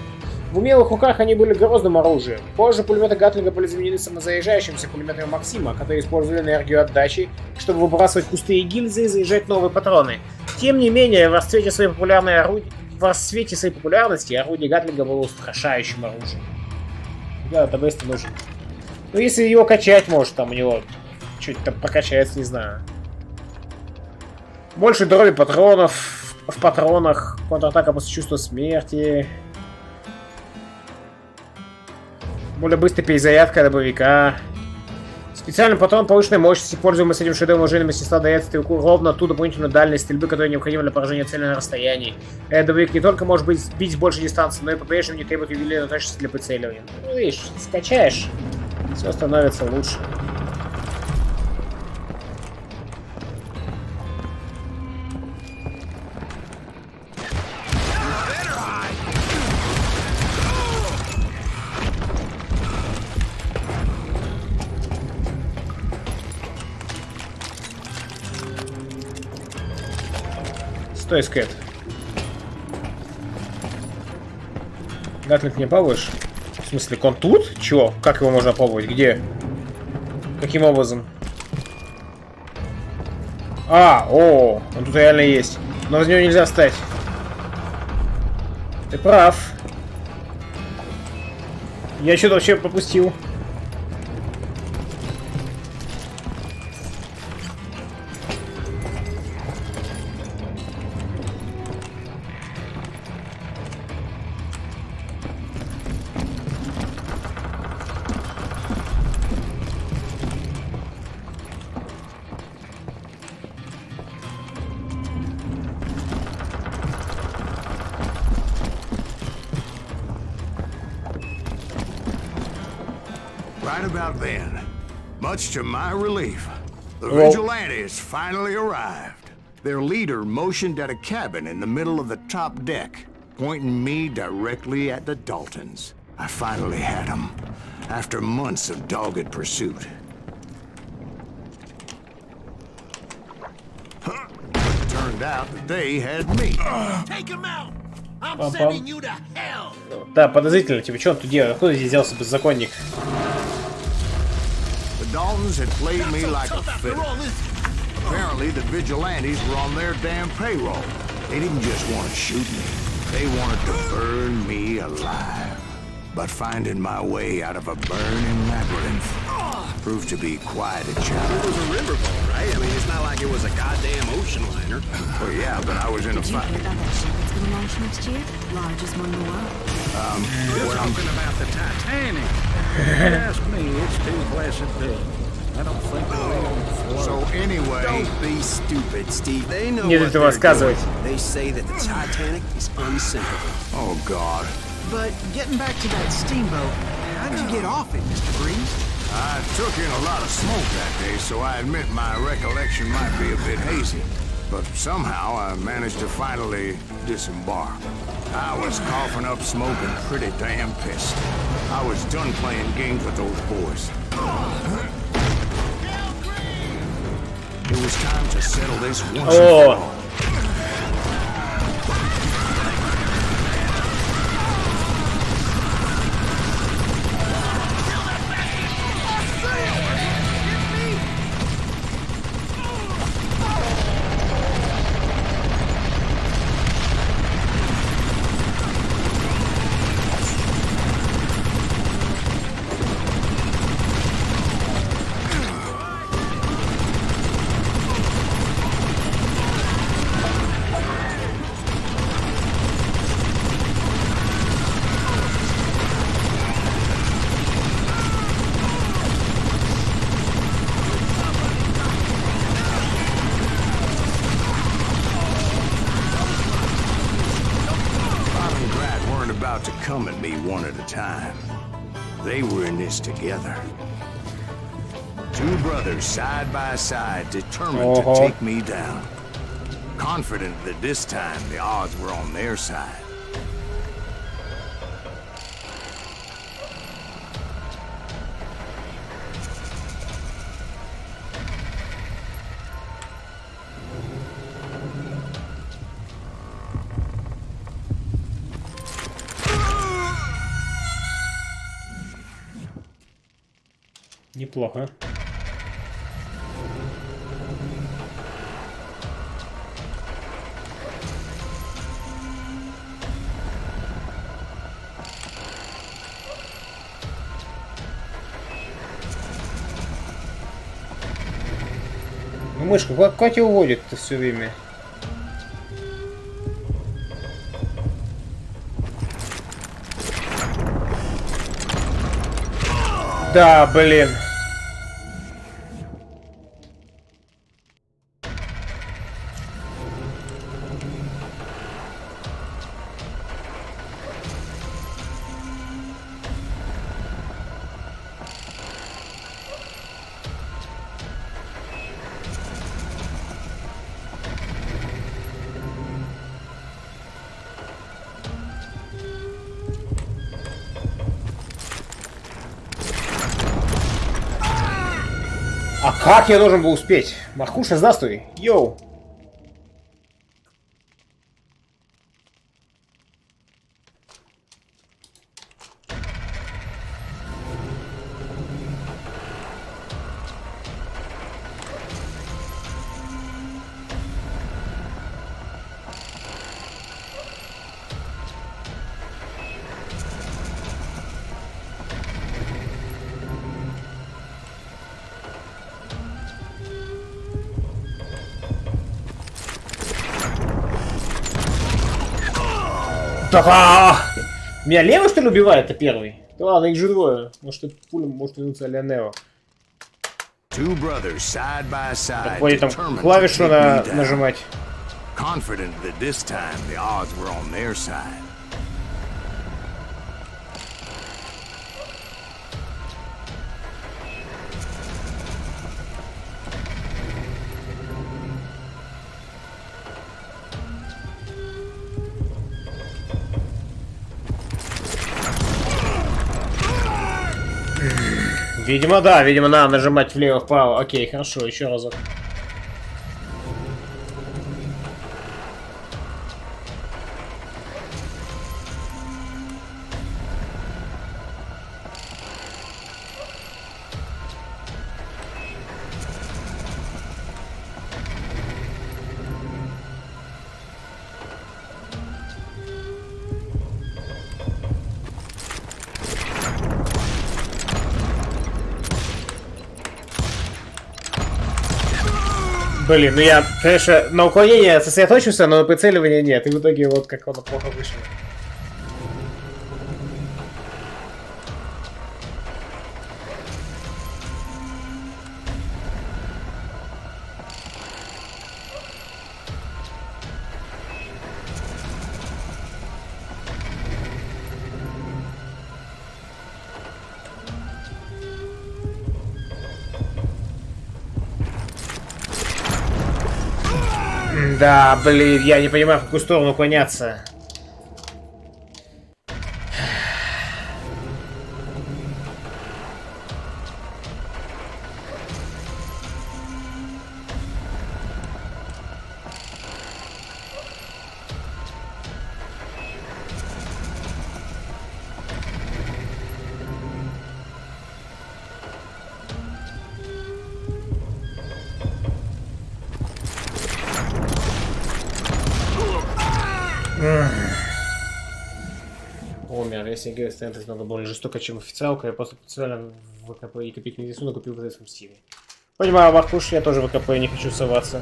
В умелых руках они были грозным оружием. Позже пулеметы Гатлинга были заменены самозаряжающимися пулеметами Максима, которые использовали энергию отдачи, чтобы выбрасывать пустые гильзы и заряжать новые патроны. Тем не менее, в расцвете своей популярности орудие Гатлинга было устрашающим оружием. Да, это быстро нужен. Ну, если его качать, может, там у него что-то там прокачается, не знаю. Больше дроби патронов в патронах, контратака после чувства смерти. Более быстрая перезарядка дробовика. Специальный патрон повышенной мощности, пользуемый с этим шедевром оружейного мастерства, дает стрелку ровно ту дополнительную дальность стрельбы, которая необходима для поражения цели на расстоянии. Этот дробовик не только может бить с большей дистанции, но и по-прежнему не требует ювелирной точности для прицеливания. Ну, видишь, скачаешь, все становится лучше. Стой, Скэт. Гатлинг не пробуешь? В смысле, он тут? Чего? Как его можно пробовать? Где? Каким образом? Он тут реально есть. Но в него нельзя встать. Ты прав. Я что-то вообще пропустил. Right about then, much to my relief, the vigilantes finally arrived. Their leader motioned at a cabin in the middle of the top deck, pointing me directly at the Daltons. I finally had him, after months of dogged pursuit. It turned out that they had me. Take him out! I'm sending you to hell! Да, подозрительно, типа, что он тут делает? Откуда здесь взялся беззаконник? The Daltons had played me like a fiddle. Apparently, the vigilantes were on their damn payroll. They didn't just want to shoot me. They wanted to burn me alive. But finding my way out of a burning labyrinth proved to be quite a challenge. It was a riverboat, right? I mean, it's not like it was a goddamn ocean liner. Well, yeah, but I was in a Did you fight. hear about that ship that's gonna launch next year? Largest one in the world. You're talking about the Titanic. Ask me, it's too blessed big. I don't think we're So anyway, Don't be stupid, Steve. They know Нет, what это they're рассказывать. doing. They say that the Titanic is unsinkable. oh God, But getting back to that steamboat, how'd you get off it, Mr. Breeze? I took in a lot of smoke that day, so I admit my recollection might be a bit hazy. But somehow I managed to finally disembark. I was coughing up smoke and pretty damn pissed. I was done playing games with those boys. It was time to settle this once and for all. To come at me one at a time. They were in this together. Two brothers side by side, determined to take me down. Confident that this time the odds were on their side. Неплохо. Ну, мышка, куда тебя уводит-то все время? Да, блин. А как я должен был успеть? Маркуша, здравствуй. Йоу. Да! Меня левый, что ли, убивает-то первый? Да ладно, их же двое. Может, это пуля может вернуться Леонео. Так, вроде там клавишу надо нажимать. Confident that this time the odds were on their side. Видимо, да, видимо, надо нажимать влево-вправо. Окей, хорошо, еще разок. Блин, ну я, конечно, на уклонение сосредоточился, но на прицеливание нет. И в итоге вот как оно плохо вышло. Да, блин, я не понимаю, в какую сторону уклоняться. Умер, если играть станет намного более жестоко, чем официалка, я просто специально в ВКП и копить не несу, но купил в этом стиле. Понимаю, Маркуш, я тоже в ВКП не хочу соваться.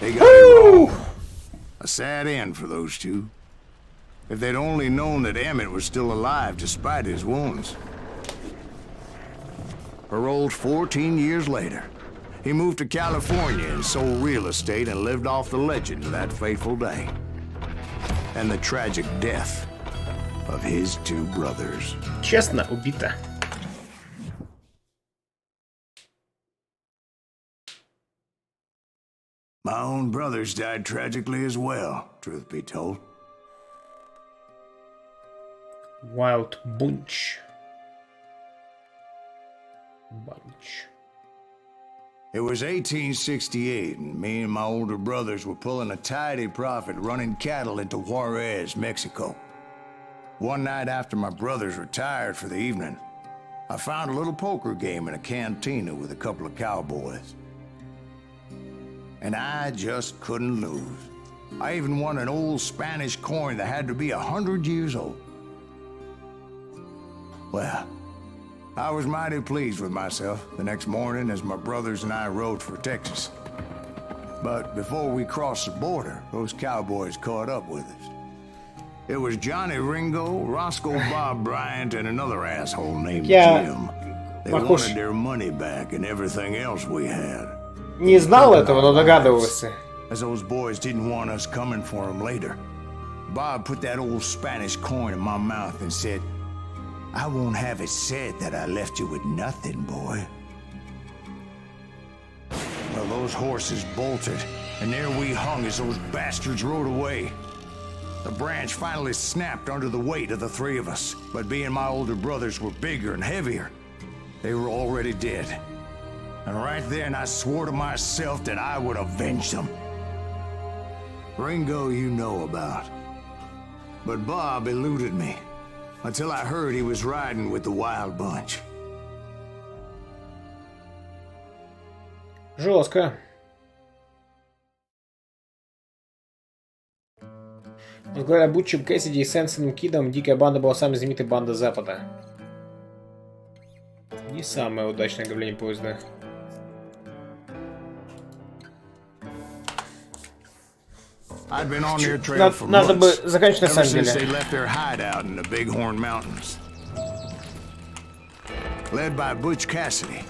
They got it wrong. A sad end for those two. If they'd only known that Emmett was still alive despite his wounds. Paroled 14 years later, he moved to California and sold real estate and lived off the legend of that fateful day. And the tragic death of his two brothers. Честно, убито. My own brothers died tragically as well, truth be told. Wild Bunch. It was 1868, and me and my older brothers were pulling a tidy profit running cattle into Juarez, Mexico. One night after my brothers retired for the evening, I found a little poker game in a cantina with a couple of cowboys. And I just couldn't lose. I even won an old Spanish coin that had to be 100 years old. Well, I was mighty pleased with myself the next morning as my brothers and I rode for Texas. But before we crossed the border, those cowboys caught up with us. It was Johnny Ringo, Roscoe Bob Bryant, and another asshole named Jim. They wanted their money back and everything else we had. Не знал этого, но догадывался. As those boys didn't want us coming for them later. Bob put that old Spanish coin in my mouth and said, I won't have it said that I left you with nothing, boy. Well, those horses bolted, and there we hung as those bastards rode away. The branch finally snapped under the weight of the three of us, but being my older brothers were bigger and heavier, they were already dead. And right then I swore to myself that I would avenge them. Ringo you know about. But Bob eluded me until I heard he was riding with the Wild Bunch. Жестко. Говоря Бутчем Кэссиди и Сенсоном Кидом, Дикая банда была самой знаменитой бандой Запада. Не самое удачное оглавление поезда. I'd been on their trail for Надо бы months, заканчивать на ever самом since they деле. left their hideout in the Bighorn Mountains. Led by Butch Cassidy,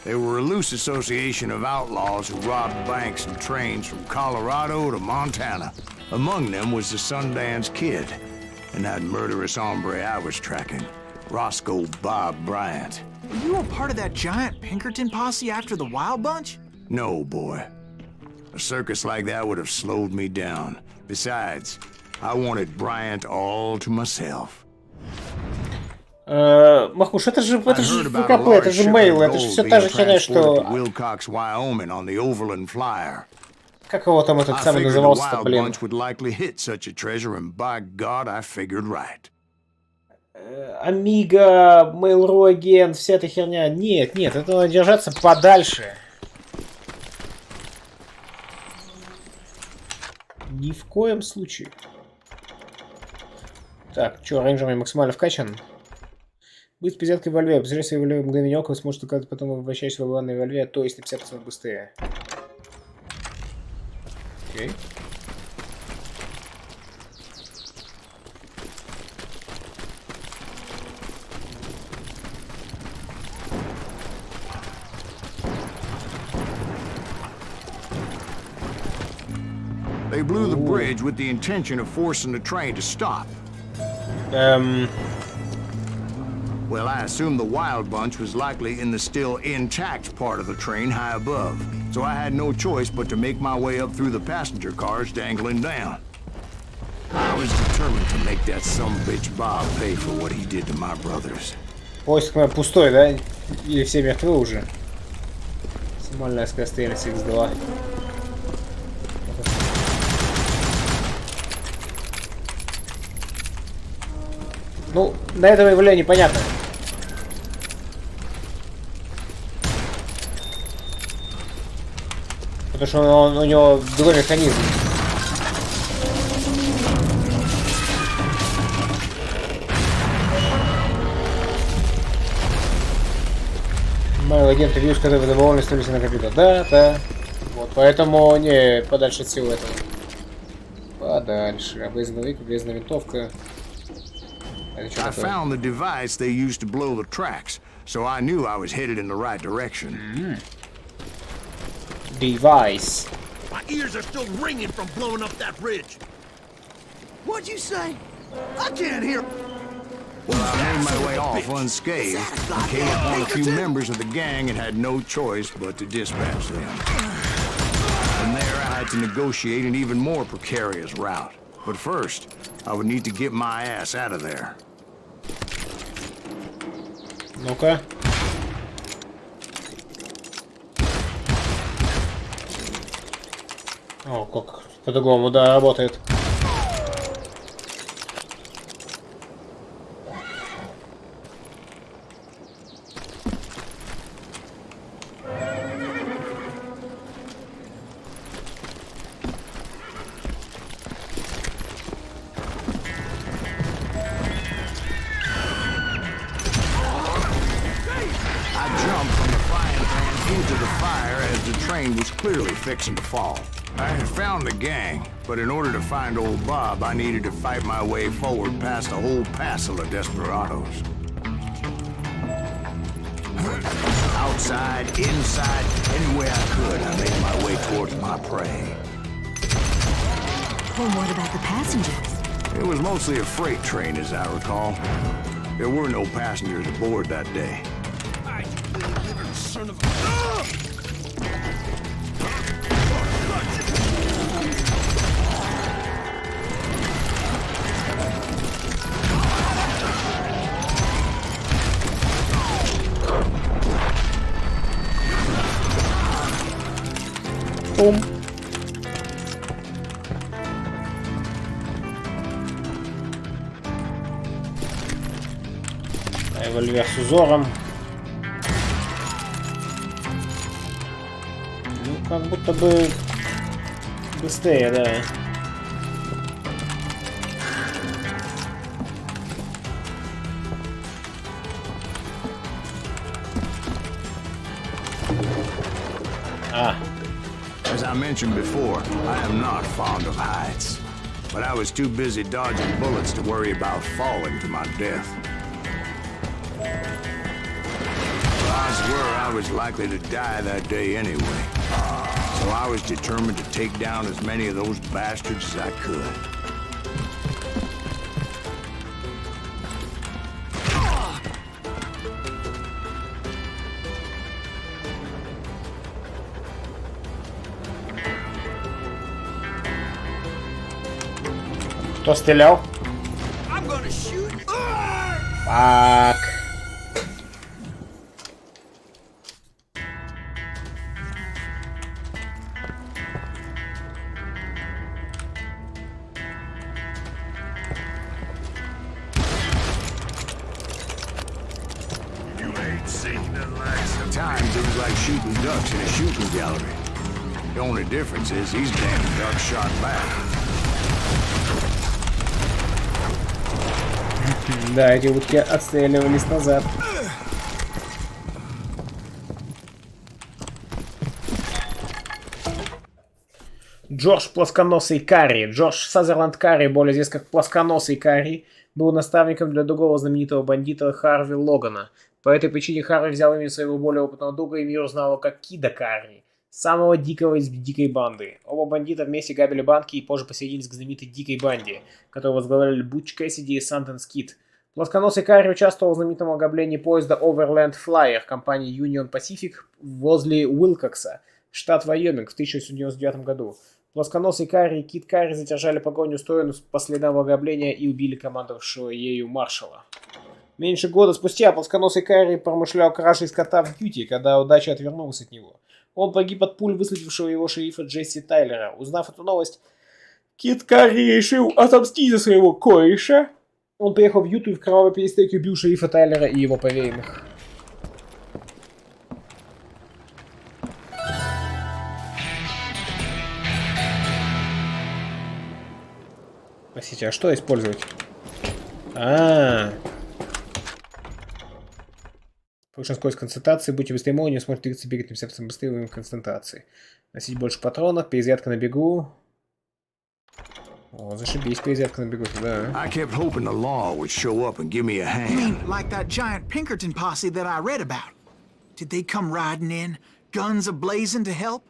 They were a loose association of outlaws who robbed banks and trains from Colorado to Montana. Among them was the Sundance Kid and that murderous hombre I was tracking, Roscoe Bob Bryant. Were you a part of that giant Pinkerton posse after the Wild Bunch? No, boy. A circus like that would have slowed me down. Besides, I wanted Bryant all to myself. Махуш, это же ВКП, это же мейл, это же все та же херня, что... Wilcox, Wyoming on the Overland Flyer. Как его там этот самый назывался-то, блин? Would likely hit such a treasure, and by God, I figured right. Амиго, Mail.ru агент, вся эта херня. Нет, нет, это надо держаться подальше. Ни в коем случае. Так, что, рейнджер максимально вкачан? Будет с пиздяткой во льве. Посмотрите свои вольве мгновение ока, вы сможете когда-то потом возвращаясь в обладанной во льве, то есть на 50% быстрее. Окей. They blew the bridge with the intention of forcing the train to stop. Well, I assumed the Wild Bunch was likely in the still intact part of the train high above, so I had no choice but to make my way up through the passenger cars dangling down. I was determined to make that sumbitch Bob pay for what he did to my brothers. Поезд пустой, да? Или все мертвы уже? Максимальная скорострельность X2. Ну, до этого явления непонятно. Потому что у него другой механизм. Мои агенты вьюз, которые вы добровольно ставите на компьютер. Да, да. Вот, поэтому не подальше от всего этого. Подальше. Обрезанный век, обрезанная винтовка. I found the device they used to blow the tracks, so I knew I was headed in the right direction. Device. My ears are still ringing from blowing up that bridge. What'd you say? I can't hear. Well, I made my way off unscathed and came upon a few members of the gang and had no choice but to dispatch them. From there, I had to negotiate an even more precarious route. But first, I would need to get my ass out of there. Ну-ка. О, как по-другому, да, работает. Clearly fixing to fall. I had found the gang, but in order to find old Bob, I needed to fight my way forward past a whole passel of desperados. Outside, inside, any way I could, I made my way towards my prey. Well, what about the passengers? It was mostly a freight train, as I recall. There were no passengers aboard that day. Son of Бум. Револьвер с узором. Ну, как будто бы быстрее, да. As I mentioned before, I am not fond of heights, but I was too busy dodging bullets to worry about falling to my death. Roscoe were, I was likely to die that day anyway. So I was determined to take down as many of those bastards as I could. Кто стрелял? Фак. Times it was like shooting ducks in a shooting gallery. The only difference is these damn ducks shot back. Да, эти утки отстреливались назад. Джордж Плосконосый Карри. Джордж Сазерленд Карри, более известный как Плосконосый Карри, был наставником для другого знаменитого бандита Харви Логана. По этой причине Харви взял имя своего более опытного друга и мир узнал его как Кида Карри, самого дикого из дикой банды. Оба бандита вместе грабили банки и позже присоединились к знаменитой дикой банде, которую возглавляли Бутч Кэссиди и Сантенс Кид. Плосконосый Карри участвовал в знаменитом ограблении поезда Overland Flyer компании Union Pacific возле Уилкокса, штат Вайоминг, в 1999 году. Плосконосый Карри и Кид Карри задержали погоню, устроенную по следам ограбления, и убили командовавшего ею маршала. Меньше года спустя Плосконосый Карри промышлял кражей скота в Юте, когда удача отвернулась от него. Он погиб от пуль выследившего его шерифа Джесси Тайлера. Узнав эту новость, Кид Карри решил отомстить за своего кореша. Он приехал в Юту и в кровавой перестрелке убил шерифа Тайлера и его поверенных. Простите, а что использовать? Повышенная скорость концентрации. Будьте быстрее молнии, не сможете двигаться бегать сердцем быстрее во время концентрации. Носить больше патронов, перезарядка на бегу. О, зашибись, перезарядка на бегу, да. I kept hoping the law would show up and give me a hand. You mean like that giant Pinkerton posse that I read about? Did they come riding in, guns a-blazing to help?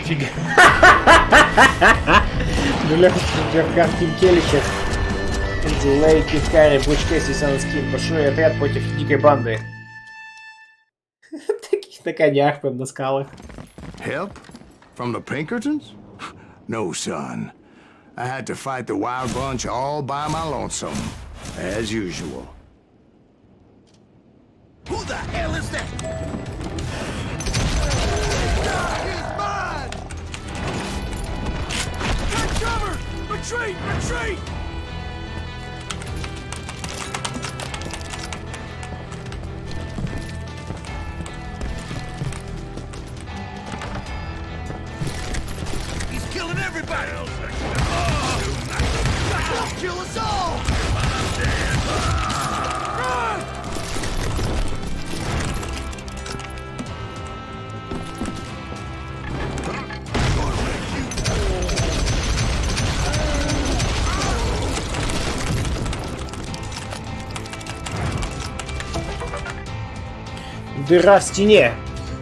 Фига. Джефф Тим Келличев, Лей, Кид Карри, Бутч Кэссиди, Сантенс Кид. Большой отряд против дикой банды. Таких на конях, прям на скалах. Help? From the Pinkertons? No, son. I had to fight the wild bunch all by my lonesome, as usual. Who the hell is that? He's mine! Take cover! Retreat! Retreat! He's killing everybody! He'll kill us all! Run! Дыра в стене.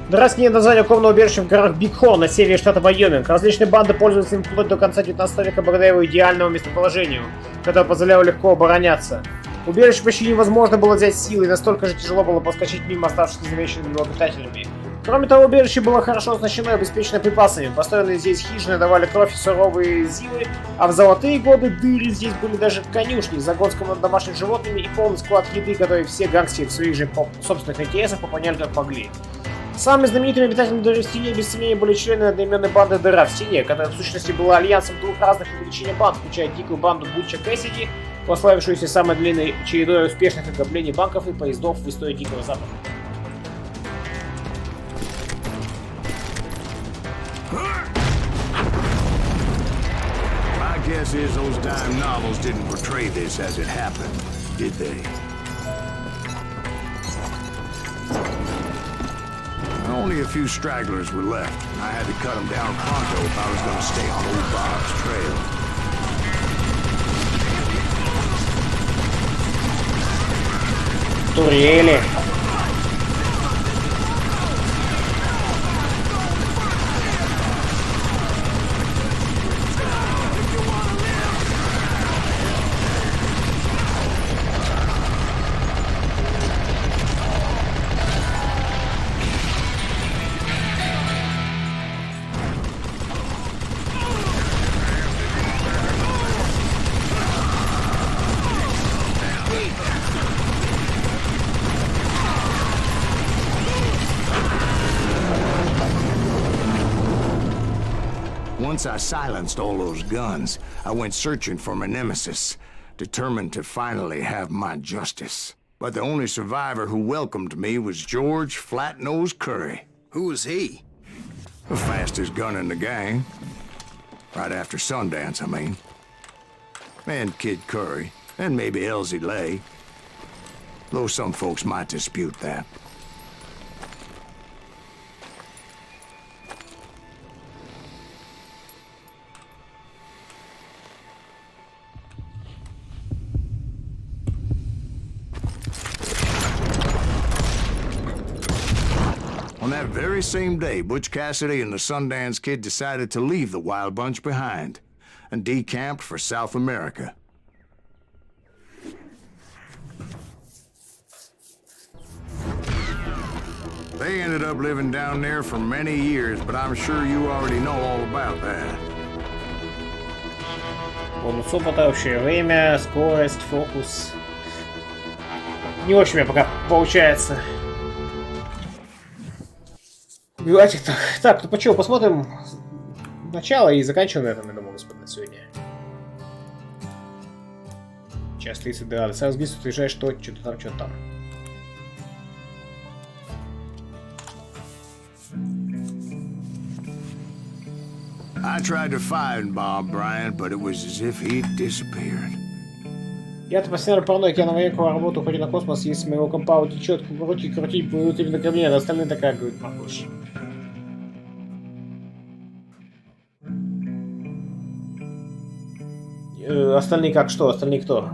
Дыра в стене — название укромного убежища в горах Биг Хорн на севере штата Вайоминг. Различные банды пользуются им вплоть до конца 19 века благодаря его идеальному местоположению, которое позволяло легко обороняться. Убежище почти невозможно было взять силой, и настолько же тяжело было проскочить мимо оставшихся незамеченными его обитателями. Кроме того, убежище было хорошо оснащено и обеспечено припасами. Построенные здесь хижины давали кровь и суровые зимы, а в золотые годы дыры здесь были даже конюшни, загон с домашними животными и полный склад еды, который все гангстеры в своих же собственных интересах пополняли как могли. Самыми знаменитыми обитателями Дыры в стене без сомнения были члены одноименной банды Дыра в стене, которая в сущности была альянсом двух разных по величине банд, включая дикую банду Бутча Кэссиди, прославившуюся самой длинной чередой успешных ограблений банков и поездов в истории Дикого Запада. My guess is those dime novels didn't portray this as it happened, did they? Only a few stragglers were left, and I had to cut them down pronto if I was going to stay on old Bob's trail. Турели. Once I silenced all those guns, I went searching for my nemesis, determined to finally have my justice. But the only survivor who welcomed me was George Flat-Nose Curry. Who was he? The fastest gun in the gang. Right after Sundance, I mean. And Kid Curry, and maybe Elsie Lay. Though some folks might dispute that. On that very same day, Butch Cassidy and the Sundance Kid decided to leave the Wild Bunch behind and decamped for South America. They ended up living down there for many years, but I'm sure you already know all about that. Бонус опыта, общее время, скорость, фокус. Не очень у меня пока получается. Убивать их так. Так, ну почему, посмотрим начало и заканчиваем на этом, я думаю, господа, на сегодня. Час 32. Сразу здесь утверждаешь, что что-то там, что-то там. I tried to find Bob Bryant, but it was as if he'd disappeared. Я-то постоянно параноик, я на военную работу, хоть и на космос, если моего компа утечет, руки крутить будут именно ко мне, а остальные такая, говорит, похож. Остальные как что? Остальные кто?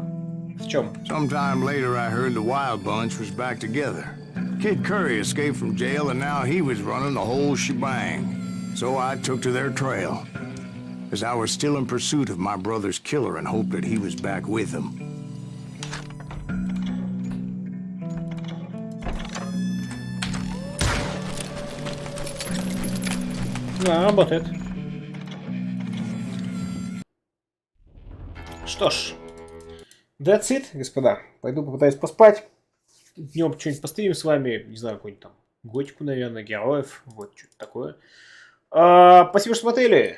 В чем? Sometime later I heard the Wild Bunch was back together. Kid Curry escaped from jail and now he was running the whole shebang. So I took to their trail, as I was still in pursuit of my brother's killer and hoped that he was back with him. Да, работает. Что ж, that's it, господа. Пойду попытаюсь поспать. Днем что-нибудь постримим с вами. Не знаю, какую-нибудь там готику, наверное, героев. Вот, что-то такое. Спасибо, что смотрели.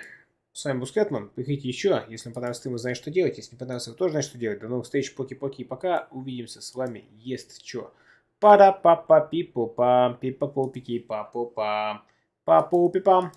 С вами был Скэтман. Приходите еще. Если вам понравился стрим, вы знаете, что делать. Если не понравился, вы тоже знаете, что делать. До новых встреч. Поки-поки. Пока. Увидимся с вами. Есть что. Пара-па-па-пи-пу-пам. Пи-па-пу-пики-па-пу-пам. Па-пу-пи-пам.